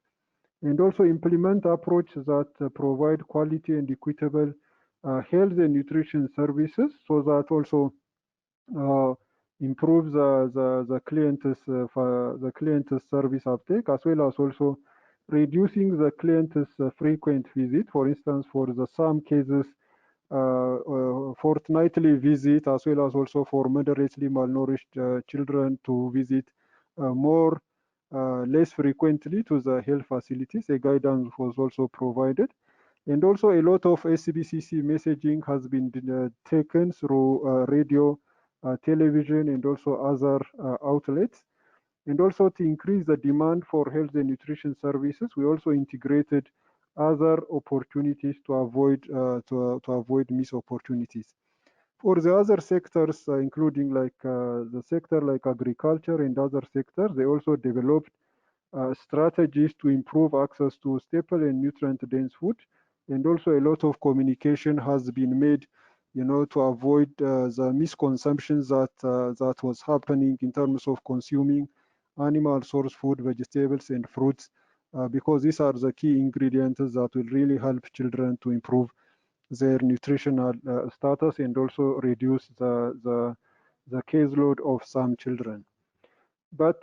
and also implement approaches that provide quality and equitable health and nutrition services, so that also improves the client's service uptake, as well as also reducing the client's frequent visit. For instance, for some cases, fortnightly visit, as well as also for moderately malnourished children to visit less frequently to the health facilities. A guidance was also provided. And also a lot of SBCC messaging has been taken through radio, television, and also other outlets. And also to increase the demand for health and nutrition services, we also integrated other opportunities to avoid missed opportunities. For the other sectors, including like the sector like agriculture and other sectors, they also developed strategies to improve access to staple and nutrient-dense food. And also a lot of communication has been made, to avoid the misconceptions that was happening in terms of consuming animal source food, vegetables, and fruits, because these are the key ingredients that will really help children to improve their nutritional status and also reduce the caseload of some children. But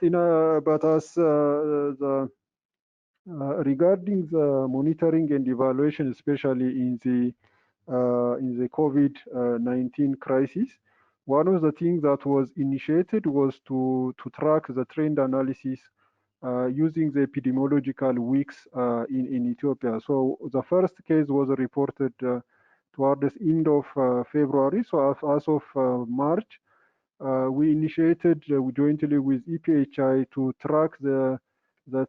regarding the monitoring and evaluation, especially in the COVID-19 crisis, one of the things that was initiated was to track the trend analysis using the epidemiological weeks in Ethiopia. So the first case was reported towards the end of February. So as of March, we initiated jointly with EPHI to track the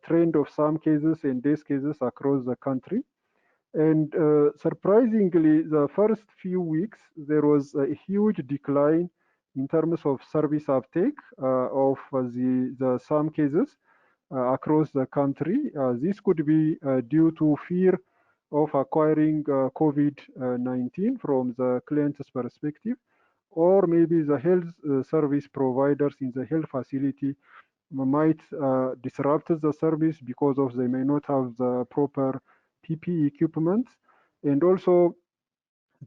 trend of some cases and death cases across the country. And surprisingly, the first few weeks, there was a huge decline in terms of service uptake of the some cases across the country. This could be due to fear of acquiring COVID-19 from the client's perspective, or maybe the health service providers in the health facility might disrupt the service because of they may not have the proper PPE equipment, and also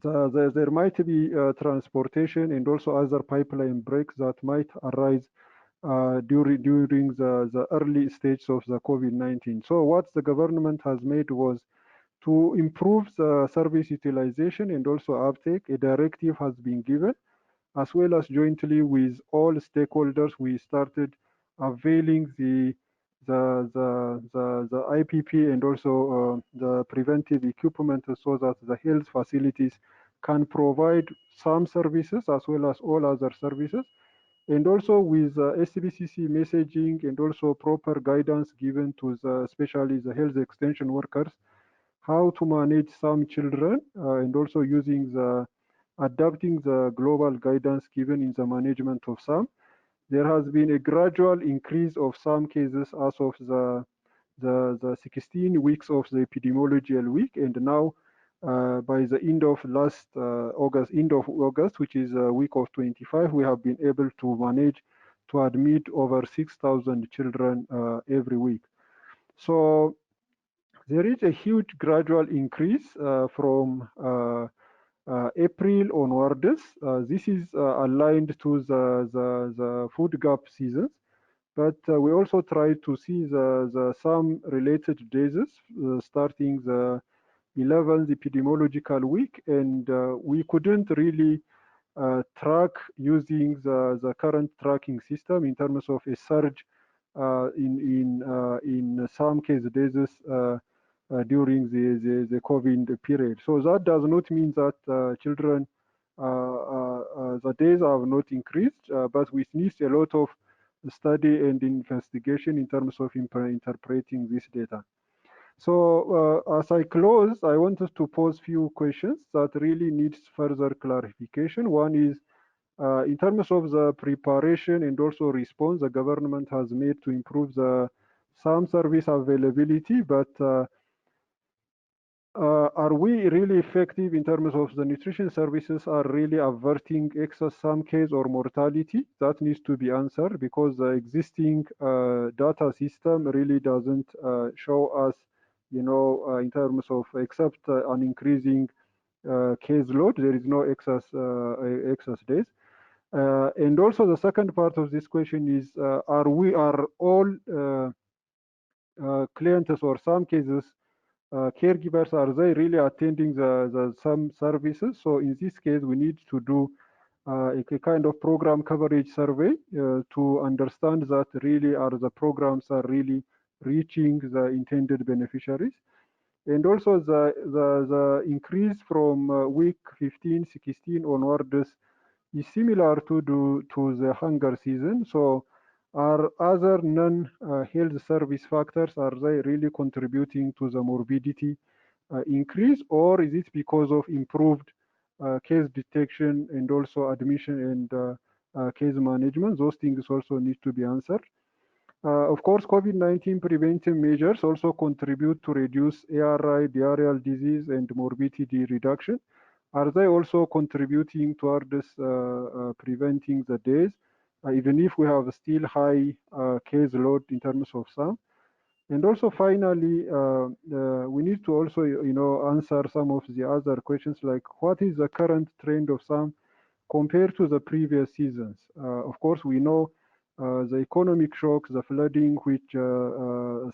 there might be transportation and also other pipeline breaks that might arise during the early stage of the COVID-19. So what the government has made was to improve the service utilization and also uptake. A directive has been given, as well as jointly with all stakeholders, we started availing the IPP and also the preventive equipment so that the health facilities can provide some services as well as all other services. And also with SBCC messaging and also proper guidance given to especially the health extension workers, how to manage some children and also adapting the global guidance given in the management of some. There has been a gradual increase of some cases as of the 16 weeks of the epidemiological week, and now by the end of last end of August, which is week of 25, we have been able to manage to admit over 6,000 children every week. So there is a huge gradual increase from April onwards. This is aligned to the food gap seasons, but we also try to see some related diseases starting the 11th epidemiological week, and we couldn't really track using the current tracking system in terms of a surge in some case diseases during the COVID period. So that does not mean that children, the days have not increased, but we need a lot of study and investigation in terms of interpreting this data. So as I close, I wanted to pose few questions that really needs further clarification. One is in terms of the preparation and also response the government has made to improve some service availability, but are we really effective in terms of the nutrition services are really averting excess some case or mortality? That needs to be answered, because the existing data system really doesn't show us, you know, in terms of except an increasing case load, there is no excess days. And also the second part of this question is, are all clients or some cases caregivers, are they really attending some services? So in this case, we need to do a kind of program coverage survey to understand that really the programs are really reaching the intended beneficiaries. And also the increase from week 15, 16 onwards is similar to the hunger season. So are other non-health service factors, are they really contributing to the morbidity increase, or is it because of improved case detection and also admission and case management? Those things also need to be answered. Of course, COVID-19 preventive measures also contribute to reduce ARI, diarrheal disease, and morbidity reduction. Are they also contributing towards preventing the deaths, even if we have still high case load in terms of some? And also, finally, we need to also, you know, answer some of the other questions, like what is the current trend of some compared to the previous seasons? Of course, we know the economic shock, the flooding, which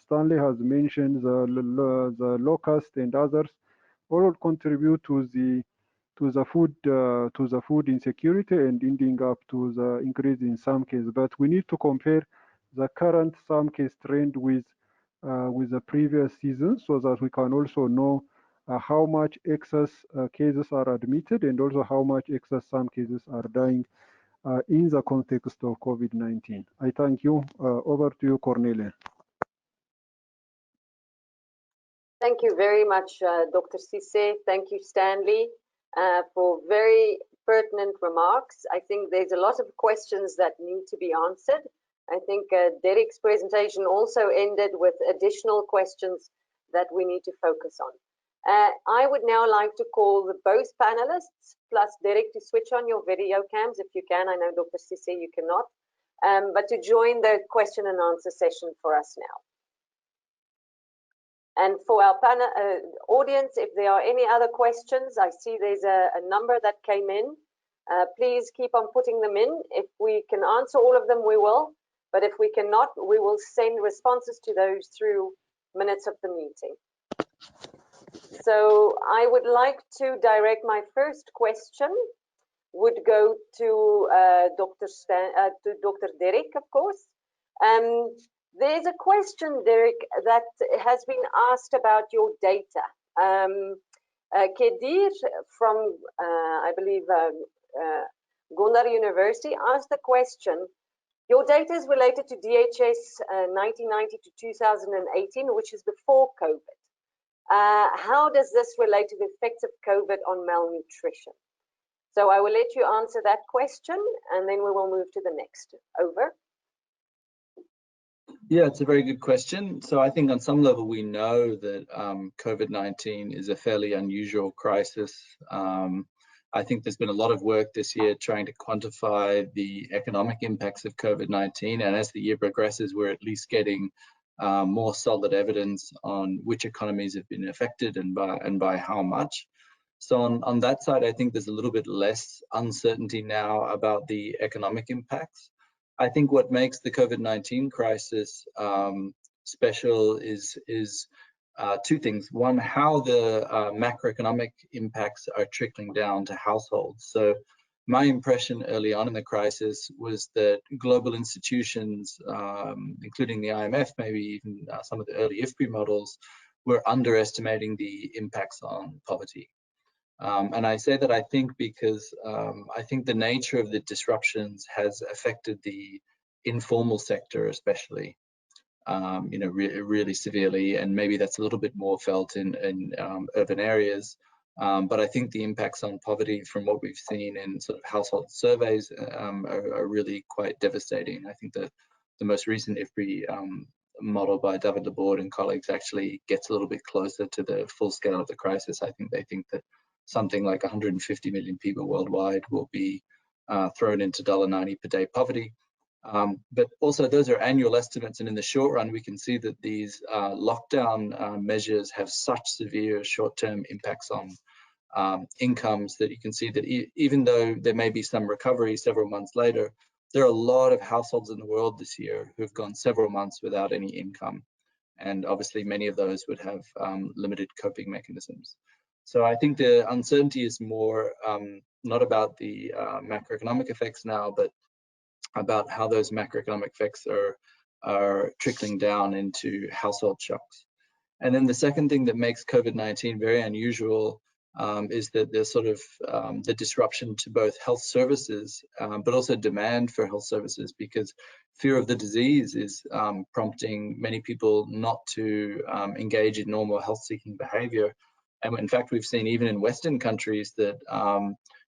Stanley has mentioned, the locust and others, all contribute to the food insecurity and ending up to the increase in some cases. But we need to compare the current some case trend with the previous season, so that we can also know how much excess cases are admitted and also how much excess some cases are dying in the context of COVID-19. I thank you. Over to you, Cornelia. Thank you very much, Dr. Sise. Thank you, Stanley, for very pertinent remarks. I think there's a lot of questions that need to be answered. I think Derek's presentation also ended with additional questions that we need to focus on. I would now like to call both panelists plus Derek to switch on your video cams if you can. I know, Dr. Sise, you cannot, but to join the question and answer session for us now. And for our panel audience, if there are any other questions, I see there's a number that came in. Please keep on putting them in. If we can answer all of them, we will. But if we cannot, we will send responses to those through minutes of the meeting. So I would like to direct my first question would go to Dr. Derek, of course. There's a question, Derek, that has been asked about your data. Kedir from, I believe, Gondar University asked the question, your data is related to DHS 1990 to 2018, which is before COVID. How does this relate to the effects of COVID on malnutrition? So I will let you answer that question, and then we will move to the next. Over. Yeah, it's a very good question. So I think on some level we know that COVID-19 is a fairly unusual crisis. I think there's been a lot of work this year trying to quantify the economic impacts of COVID-19, and as the year progresses, we're at least getting more solid evidence on which economies have been affected and by how much. So on that side, I think there's a little bit less uncertainty now about the economic impacts. I think what makes the COVID-19 crisis special is two things. One, how the macroeconomic impacts are trickling down to households. So my impression early on in the crisis was that global institutions, including the IMF, maybe even some of the early IFPRI models, were underestimating the impacts on poverty. And I say that I think because I think the nature of the disruptions has affected the informal sector especially, really severely, and maybe that's a little bit more felt in urban areas. But I think the impacts on poverty from what we've seen in sort of household surveys are really quite devastating. I think that the most recent IFPRI model by David Laborde and colleagues actually gets a little bit closer to the full scale of the crisis. I think they think that something like 150 million people worldwide will be thrown into $1.90 per day poverty. But also those are annual estimates, and in the short run we can see that these lockdown measures have such severe short-term impacts on incomes that you can see that even though there may be some recovery several months later, there are a lot of households in the world this year who've gone several months without any income, and obviously many of those would have limited coping mechanisms. So I think the uncertainty is more not about the macroeconomic effects now, but about how those macroeconomic effects are trickling down into household shocks. And then the second thing that makes COVID-19 very unusual is that there's sort of the disruption to both health services, but also demand for health services, because fear of the disease is prompting many people not to engage in normal health-seeking behavior. And in fact, we've seen even in Western countries that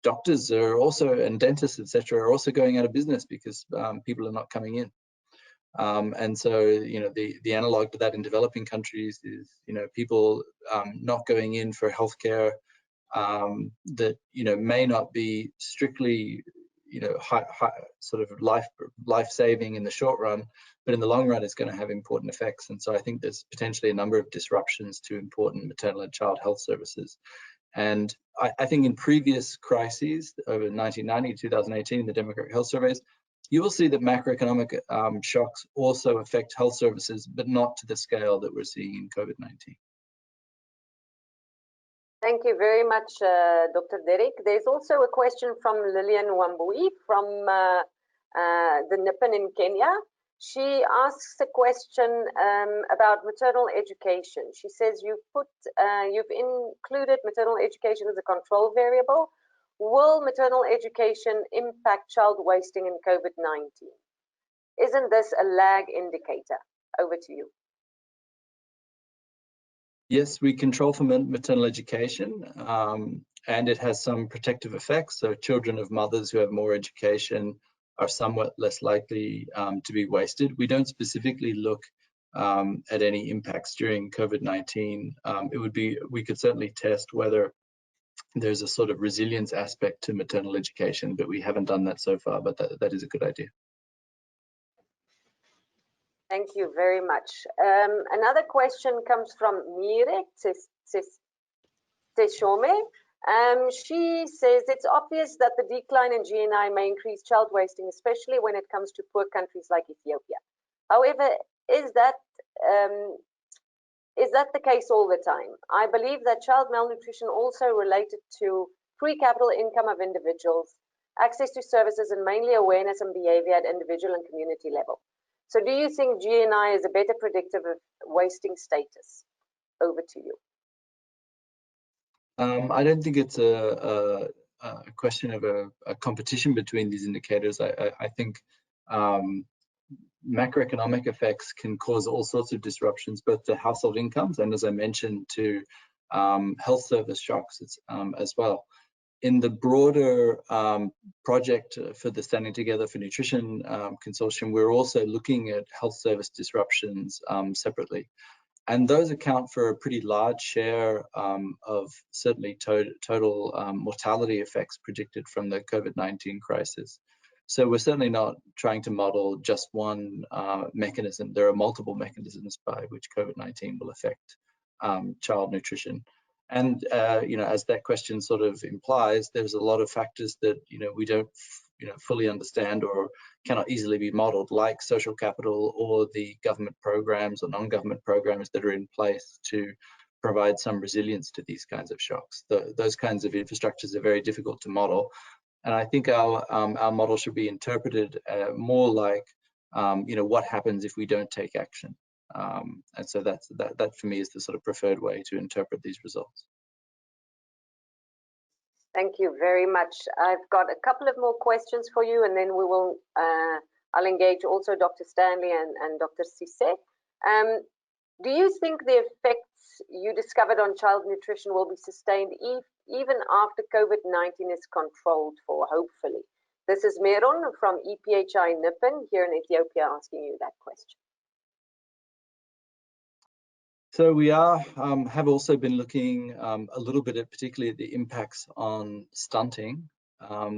doctors are also, and dentists, etc., are also going out of business because people are not coming in. And so, the analog to that in developing countries is, people not going in for healthcare that, may not be strictly, high, sort of life-saving in the short run, but in the long run, it's going to have important effects. And so I think there's potentially a number of disruptions to important maternal and child health services. And I think in previous crises over 1990, 2018, the demographic health surveys, you will see that macroeconomic shocks also affect health services, but not to the scale that we're seeing in COVID-19. Thank you very much, Dr. Derek. There's also a question from Lillian Wambui from the NIPN in Kenya. She asks a question about maternal education. She says you've included maternal education as a control variable. Will maternal education impact child wasting in COVID-19? Isn't this a lag indicator? Over to you. Yes, we control for maternal education, and it has some protective effects. So children of mothers who have more education are somewhat less likely to be wasted. We don't specifically look at any impacts during COVID-19. We could certainly test whether there's a sort of resilience aspect to maternal education, but we haven't done that so far, but that is a good idea. Thank you very much. Another question comes from Mire Teshome. She says it's obvious that the decline in GNI may increase child wasting, especially when it comes to poor countries like Ethiopia. However, is that the case all the time? I believe that child malnutrition also related to free capital income of individuals, access to services, and mainly awareness and behavior at individual and community level. So do you think GNI is a better predictor of wasting status? Over to you. I don't think it's a question of a competition between these indicators. I think macroeconomic effects can cause all sorts of disruptions, both to household incomes and, as I mentioned, to health service shocks as well. In the broader project for the Standing Together for Nutrition consortium, we're also looking at health service disruptions separately. And those account for a pretty large share of certainly total mortality effects predicted from the COVID-19 crisis. So we're certainly not trying to model just one mechanism. There are multiple mechanisms by which COVID-19 will affect child nutrition. And as that question sort of implies, there's a lot of factors that we don't fully understand or cannot easily be modeled, like social capital or the government programs or non-government programs that are in place to provide some resilience to these kinds of shocks. Those kinds of infrastructures are very difficult to model, and I think our model should be interpreted more like what happens if we don't take action. And so that for me is the sort of preferred way to interpret these results. Thank you very much. I've got a couple of more questions for you, and then we will, I'll engage also Dr. Stanley and Dr. Cisse. Do you think the effects you discovered on child nutrition will be sustained even after COVID-19 is controlled for, hopefully? This is Meron from EPHI NIPN here in Ethiopia asking you that question. So we have also been looking a little bit at particularly the impacts on stunting.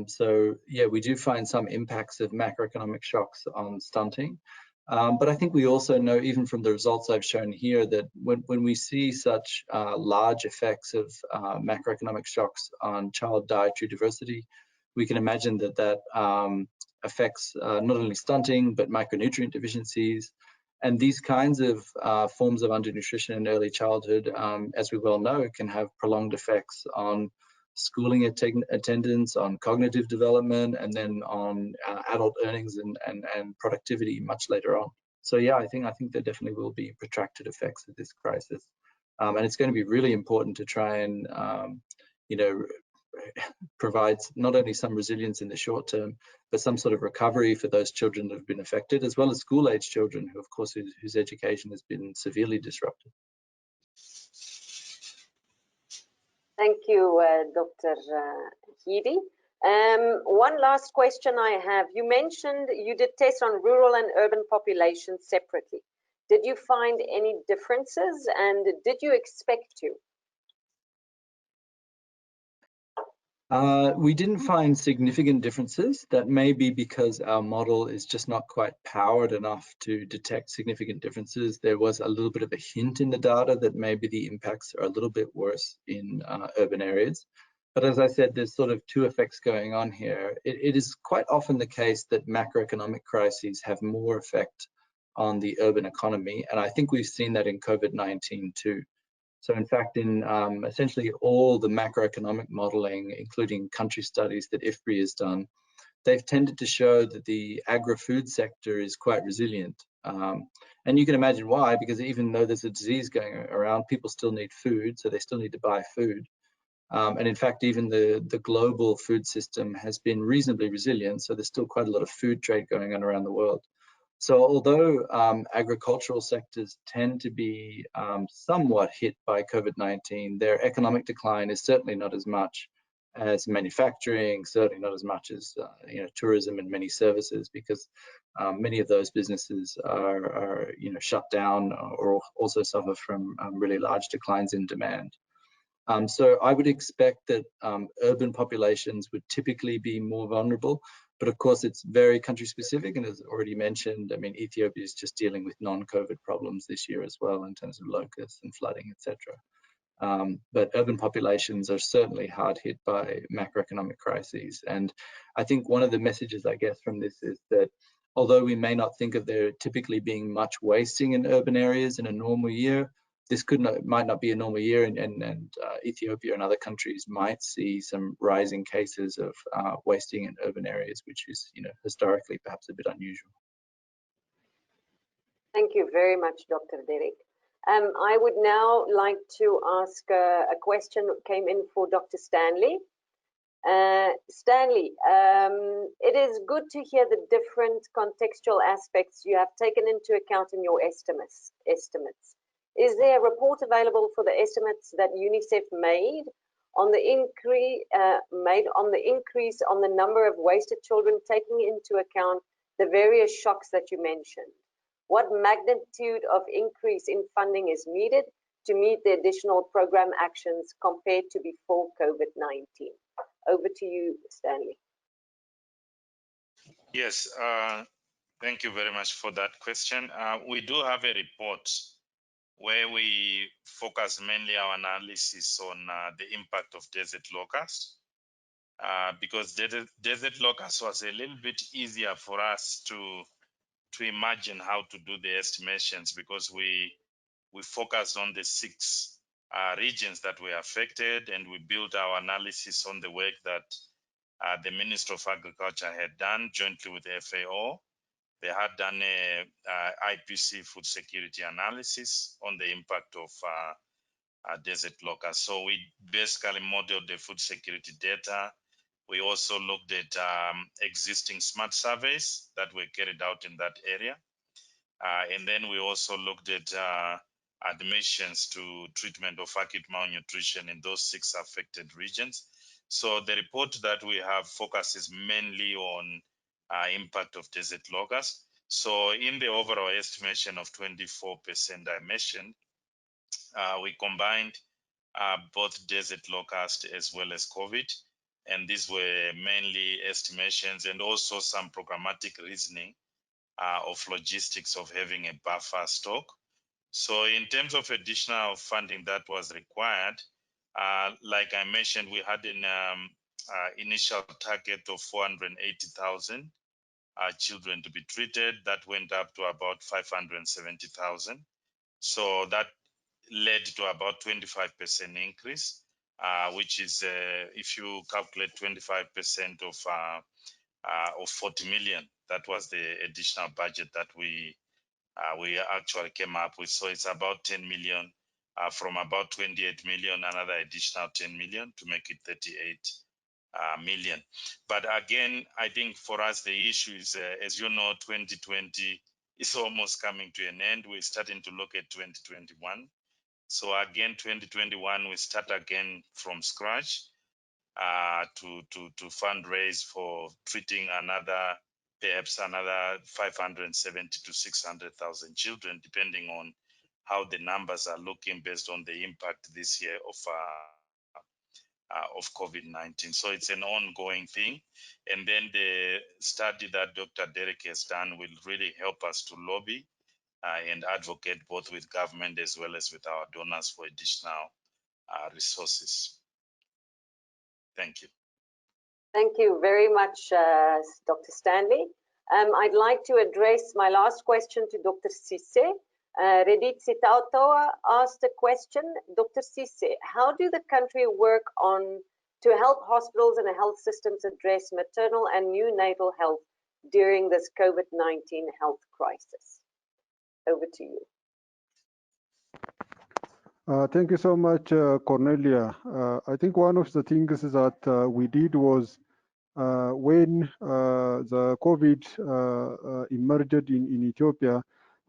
So yeah, we do find some impacts of macroeconomic shocks on stunting. But I think we also know, even from the results I've shown here, that when we see such large effects of macroeconomic shocks on child dietary diversity, we can imagine that affects not only stunting, but micronutrient deficiencies. And these kinds of forms of undernutrition in early childhood, as we well know, can have prolonged effects on schooling attendance, on cognitive development, and then on adult earnings and productivity much later on. So yeah, I think there definitely will be protracted effects of this crisis. And it's going to be really important to try and, provides not only some resilience in the short term, but some sort of recovery for those children that have been affected, as well as school-age children who, of course, whose education has been severely disrupted. Thank you, Dr. Hidi. One last question I have. You mentioned you did tests on rural and urban populations separately. Did you find any differences, and did you expect to? We didn't find significant differences. That may be because our model is just not quite powered enough to detect significant differences. There was a little bit of a hint in the data that maybe the impacts are a little bit worse in urban areas. But as I said, there's sort of two effects going on here. It is quite often the case that macroeconomic crises have more effect on the urban economy. And I think we've seen that in COVID-19 too. So in fact, in essentially all the macroeconomic modeling, including country studies that IFPRI has done, they've tended to show that the agri-food sector is quite resilient. And you can imagine why, because even though there's a disease going around, people still need food, so they still need to buy food. And in fact, even the global food system has been reasonably resilient, so there's still quite a lot of food trade going on around the world. So although agricultural sectors tend to be somewhat hit by COVID-19, their economic decline is certainly not as much as manufacturing, certainly not as much as tourism and many services, because many of those businesses are shut down or also suffer from really large declines in demand. So I would expect that urban populations would typically be more vulnerable. But of course, it's very country specific. And as already mentioned, I mean, Ethiopia is just dealing with non-COVID problems this year as well in terms of locusts and flooding, etc. But urban populations are certainly hard hit by macroeconomic crises. And I think one of the messages, I guess, from this is that although we may not think of there typically being much wasting in urban areas in a normal year, this might not be a normal year, and Ethiopia and other countries might see some rising cases of wasting in urban areas, which is, historically perhaps a bit unusual. Thank you very much, Dr. Derek. I would now like to ask a question that came in for Dr. Stanley. Stanley, it is good to hear the different contextual aspects you have taken into account in your estimates. Is there a report available for the estimates that UNICEF made on the increase on the number of wasted children, taking into account the various shocks that you mentioned? What magnitude of increase in funding is needed to meet the additional program actions compared to before COVID-19? Over to you, Stanley. Yes, thank you very much for that question. We do have a report where we focus mainly our analysis on the impact of desert locusts, because desert locust was a little bit easier for us to imagine how to do the estimations, because we focused on the 6 regions that were affected, and we built our analysis on the work that the Minister of Agriculture had done jointly with the FAO. They had done a IPC food security analysis on the impact of desert locusts. So we basically modeled the food security data. We also looked at existing smart surveys that were carried out in that area. And then we also looked at admissions to treatment of acute malnutrition in those 6 affected regions. So the report that we have focuses mainly on impact of desert locusts. So in the overall estimation of 24% I mentioned, we combined both desert locust as well as COVID. And these were mainly estimations and also some programmatic reasoning of logistics of having a buffer stock. So in terms of additional funding that was required, like I mentioned, we had an initial target of 480,000 children to be treated. That went up to about 570,000. So that led to about 25% increase, which is, if you calculate 25% of 40 million, that was the additional budget that we actually came up with. So it's about 10 million, from about 28 million, another additional 10 million to make it 38 million. But again, I think for us, the issue is, as you know, 2020 is almost coming to an end. We're starting to look at 2021. So again, 2021, we start again from scratch to fundraise for treating perhaps another 570 to 600,000 children, depending on how the numbers are looking based on the impact this year of COVID-19. So it's an ongoing thing. And then the study that Dr. Derek has done will really help us to lobby and advocate both with government as well as with our donors for additional resources. Thank you. Thank you very much, Dr. Stanley. I'd like to address my last question to Dr. Sise. Redit Sitautawa asked a question. Dr. Sise, how do the country work to help hospitals and health systems address maternal and neonatal health during this COVID-19 health crisis? Over to you. Thank you so much, Cornelia. I think one of the things that we did was when the COVID emerged in Ethiopia,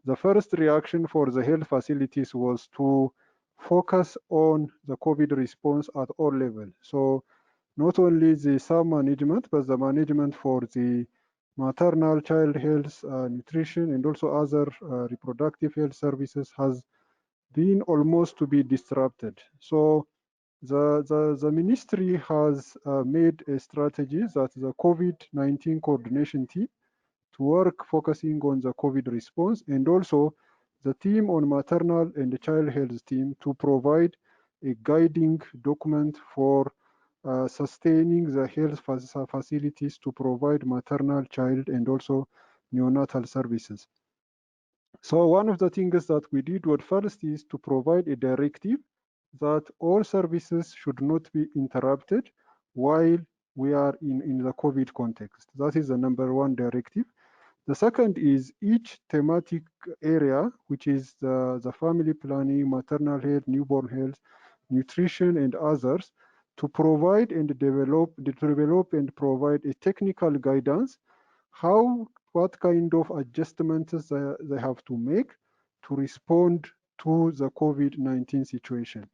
the first reaction for the health facilities was to focus on the COVID response at all levels. So not only the SAM management, but the management for the maternal child health, nutrition, and also other reproductive health services has been almost to be disrupted. So the ministry has made a strategy that the COVID-19 coordination team to work focusing on the COVID response, and also the team on maternal and child health team to provide a guiding document for sustaining the health facilities to provide maternal, child, and also neonatal services. So one of the things that we did first is to provide a directive that all services should not be interrupted while we are in the COVID context. That is the #1 directive. The second is each thematic area, which is the family planning, maternal health, newborn health, nutrition, and others, to provide and develop and provide a technical guidance, what kind of adjustments they have to make to respond to the COVID-19 situation.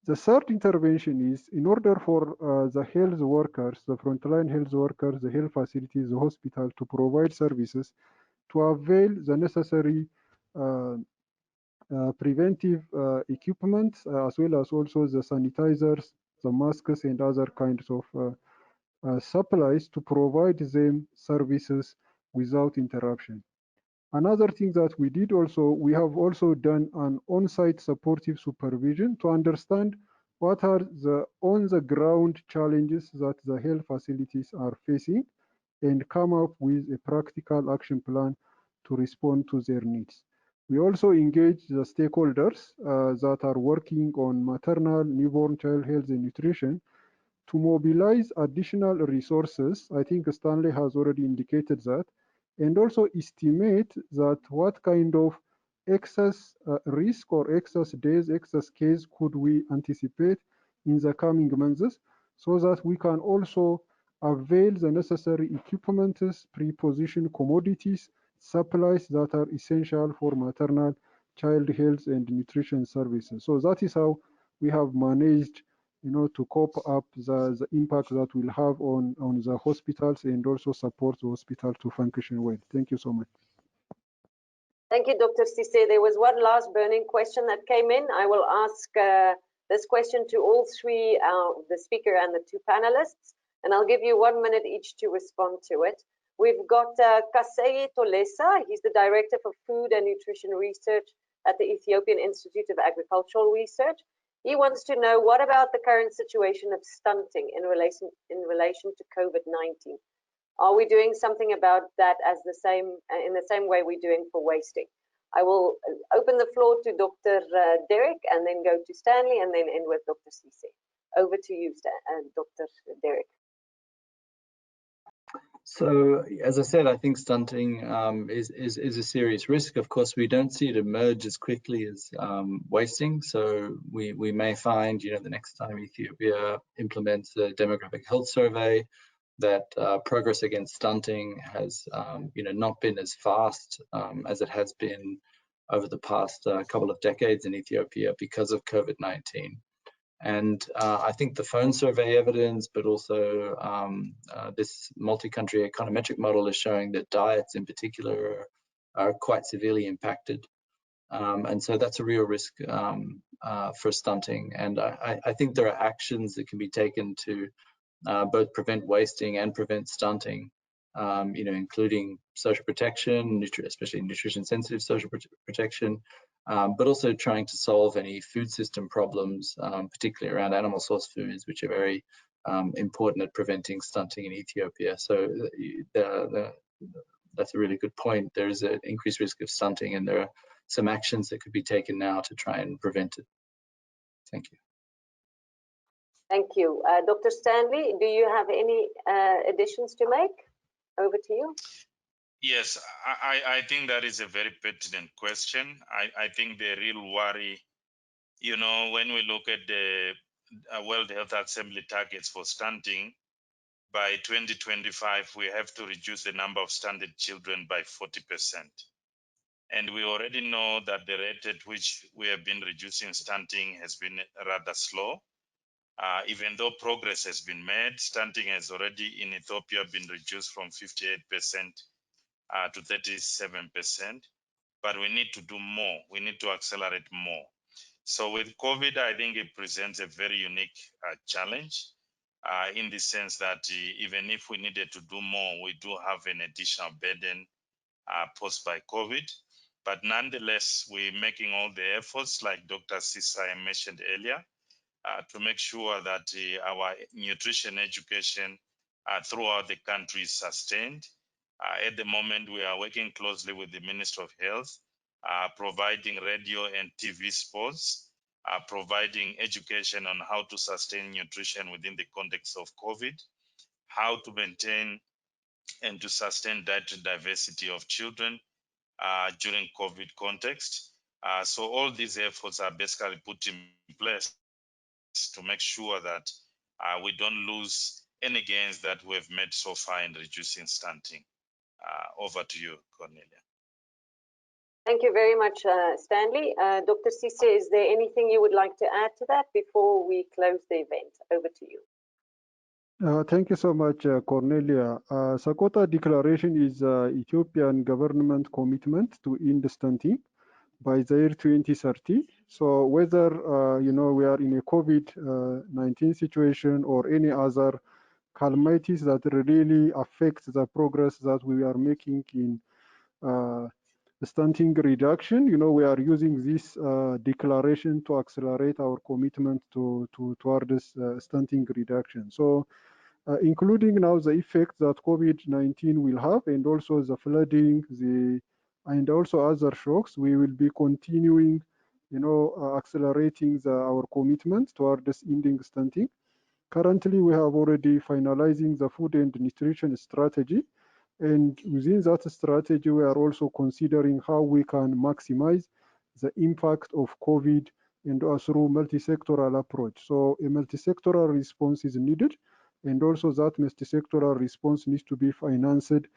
The third intervention is in order for the health workers, the frontline health workers, the health facilities, the hospital to provide services to avail the necessary preventive equipment as well as also the sanitizers, the masks and other kinds of supplies to provide them services without interruption. Another thing that we did also, we have also done an on-site supportive supervision to understand what are the on-the-ground challenges that the health facilities are facing and come up with a practical action plan to respond to their needs. We also engage the stakeholders that are working on maternal, newborn child health and nutrition to mobilize additional resources. I think Stanley has already indicated that, and also estimate that what kind of excess risk or excess days, excess case could we anticipate in the coming months, so that we can also avail the necessary equipments, preposition commodities, supplies that are essential for maternal child health and nutrition services. So that is how we have managed, to cope up the impact that will have on the hospitals and also support the hospital to function well. Thank you so much. Thank you, Dr. Sise. There was one last burning question that came in. I will ask this question to all three, the speaker and the two panelists, and I'll give you 1 minute each to respond to it. We've got Kaseye Tolesa. He's the Director for Food and Nutrition Research at the Ethiopian Institute of Agricultural Research. He wants to know, what about the current situation of stunting in relation to COVID-19? Are we doing something about that in the same way we're doing for wasting? I will open the floor to Dr. Derek and then go to Stanley and then end with Dr. Sise. Over to you, Dr. Derek. So, as I said, I think stunting is a serious risk. Of course, we don't see it emerge as quickly as wasting. So we may find, the next time Ethiopia implements a demographic health survey, that progress against stunting has, not been as fast as it has been over the past couple of decades in Ethiopia because of COVID-19. And I think the phone survey evidence, but also this multi-country econometric model is showing that diets in particular are quite severely impacted. And so that's a real risk for stunting. And I think there are actions that can be taken to both prevent wasting and prevent stunting, including social protection, especially nutrition-sensitive social protection, but also trying to solve any food system problems, particularly around animal source foods, which are very important at preventing stunting in Ethiopia. So that's a really good point. There is an increased risk of stunting, and there are some actions that could be taken now to try and prevent it. Thank you. Thank you. Dr. Stanley, do you have any additions to make? Over to you. Yes, I think that is a very pertinent question. I think the real worry, when we look at the World Health Assembly targets for stunting, by 2025, we have to reduce the number of stunted children by 40%. And we already know that the rate at which we have been reducing stunting has been rather slow. Even though progress has been made, stunting has already in Ethiopia been reduced from 58% to 37%, but we need to do more. We need to accelerate more. So with COVID, I think it presents a very unique challenge in the sense that even if we needed to do more, we do have an additional burden posed by COVID. But nonetheless, we're making all the efforts, like Dr. Sisai mentioned earlier, to make sure that our nutrition education throughout the country is sustained. At the moment, we are working closely with the Ministry of Health, providing radio and TV spots, providing education on how to sustain nutrition within the context of COVID, how to maintain and to sustain dietary diversity of children during COVID context. So all these efforts are basically put in place to make sure that we don't lose any gains that we've made so far in reducing stunting. Over to you, Cornelia. Thank you very much, Stanley. Dr. Sise, is there anything you would like to add to that before we close the event? Over to you. Thank you so much, Cornelia. Sakota Declaration is Ethiopian government commitment to end stunting by the year 2030. So whether we are in a COVID-19 situation or any other calamities that really affect the progress that we are making in stunting reduction, we are using this declaration to accelerate our commitment toward this stunting reduction. So including now the effect that COVID-19 will have, and also the flooding, and also other shocks, we will be continuing, accelerating our commitment toward this ending stunting. Currently, we have already finalizing the food and nutrition strategy. And within that strategy, we are also considering how we can maximize the impact of COVID and through multi-sectoral approach. So a multi-sectoral response is needed. And also that multi-sectoral response needs to be financed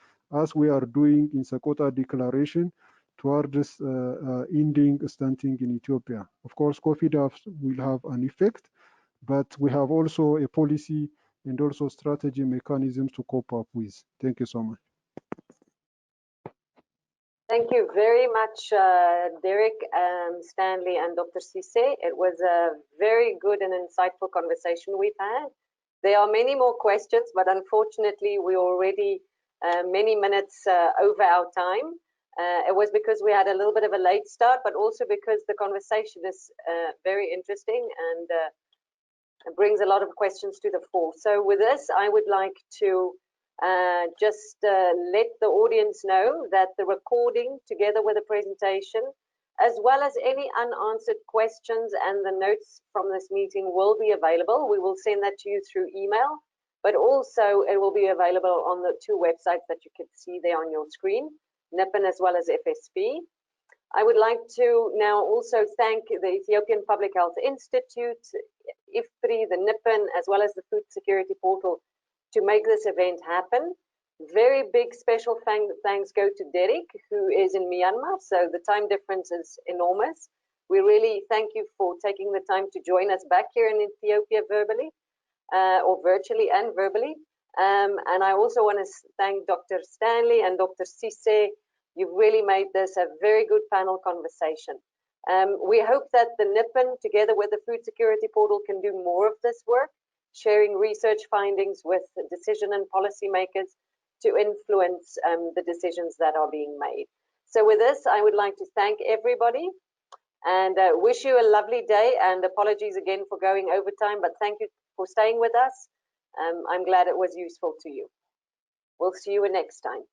as we are doing in Sakota Declaration towards ending stunting in Ethiopia. Of course, COVID will have an effect, but we have also a policy and also strategy mechanisms to cope up with. Thank you so much. Thank you very much, Derek, Stanley, and Dr. Sise. It was a very good and insightful conversation we've had. There are many more questions, but unfortunately, we're already many minutes over our time. It was because we had a little bit of a late start, but also because the conversation is very interesting and it brings a lot of questions to the fore. So with this, I would like to just let the audience know that the recording, together with the presentation, as well as any unanswered questions and the notes from this meeting, will be available. We will send that to you through email, but also it will be available on the two websites that you can see there on your screen, NIPN as well as FSP. I would like to now also thank the Ethiopian Public Health Institute, IFPRI, the NIPN, as well as the Food Security Portal to make this event happen. Very big special thanks go to Derek, who is in Myanmar, so the time difference is enormous. We really thank you for taking the time to join us back here in Ethiopia verbally, or virtually and verbally. And I also want to thank Dr. Stanley and Dr. Sise. You've really made this a very good panel conversation. We hope that the NIPN, together with the Food Security Portal, can do more of this work, sharing research findings with decision and policymakers to influence the decisions that are being made. So with this, I would like to thank everybody and wish you a lovely day, and apologies again for going over time, but thank you for staying with us. I'm glad it was useful to you. We'll see you next time.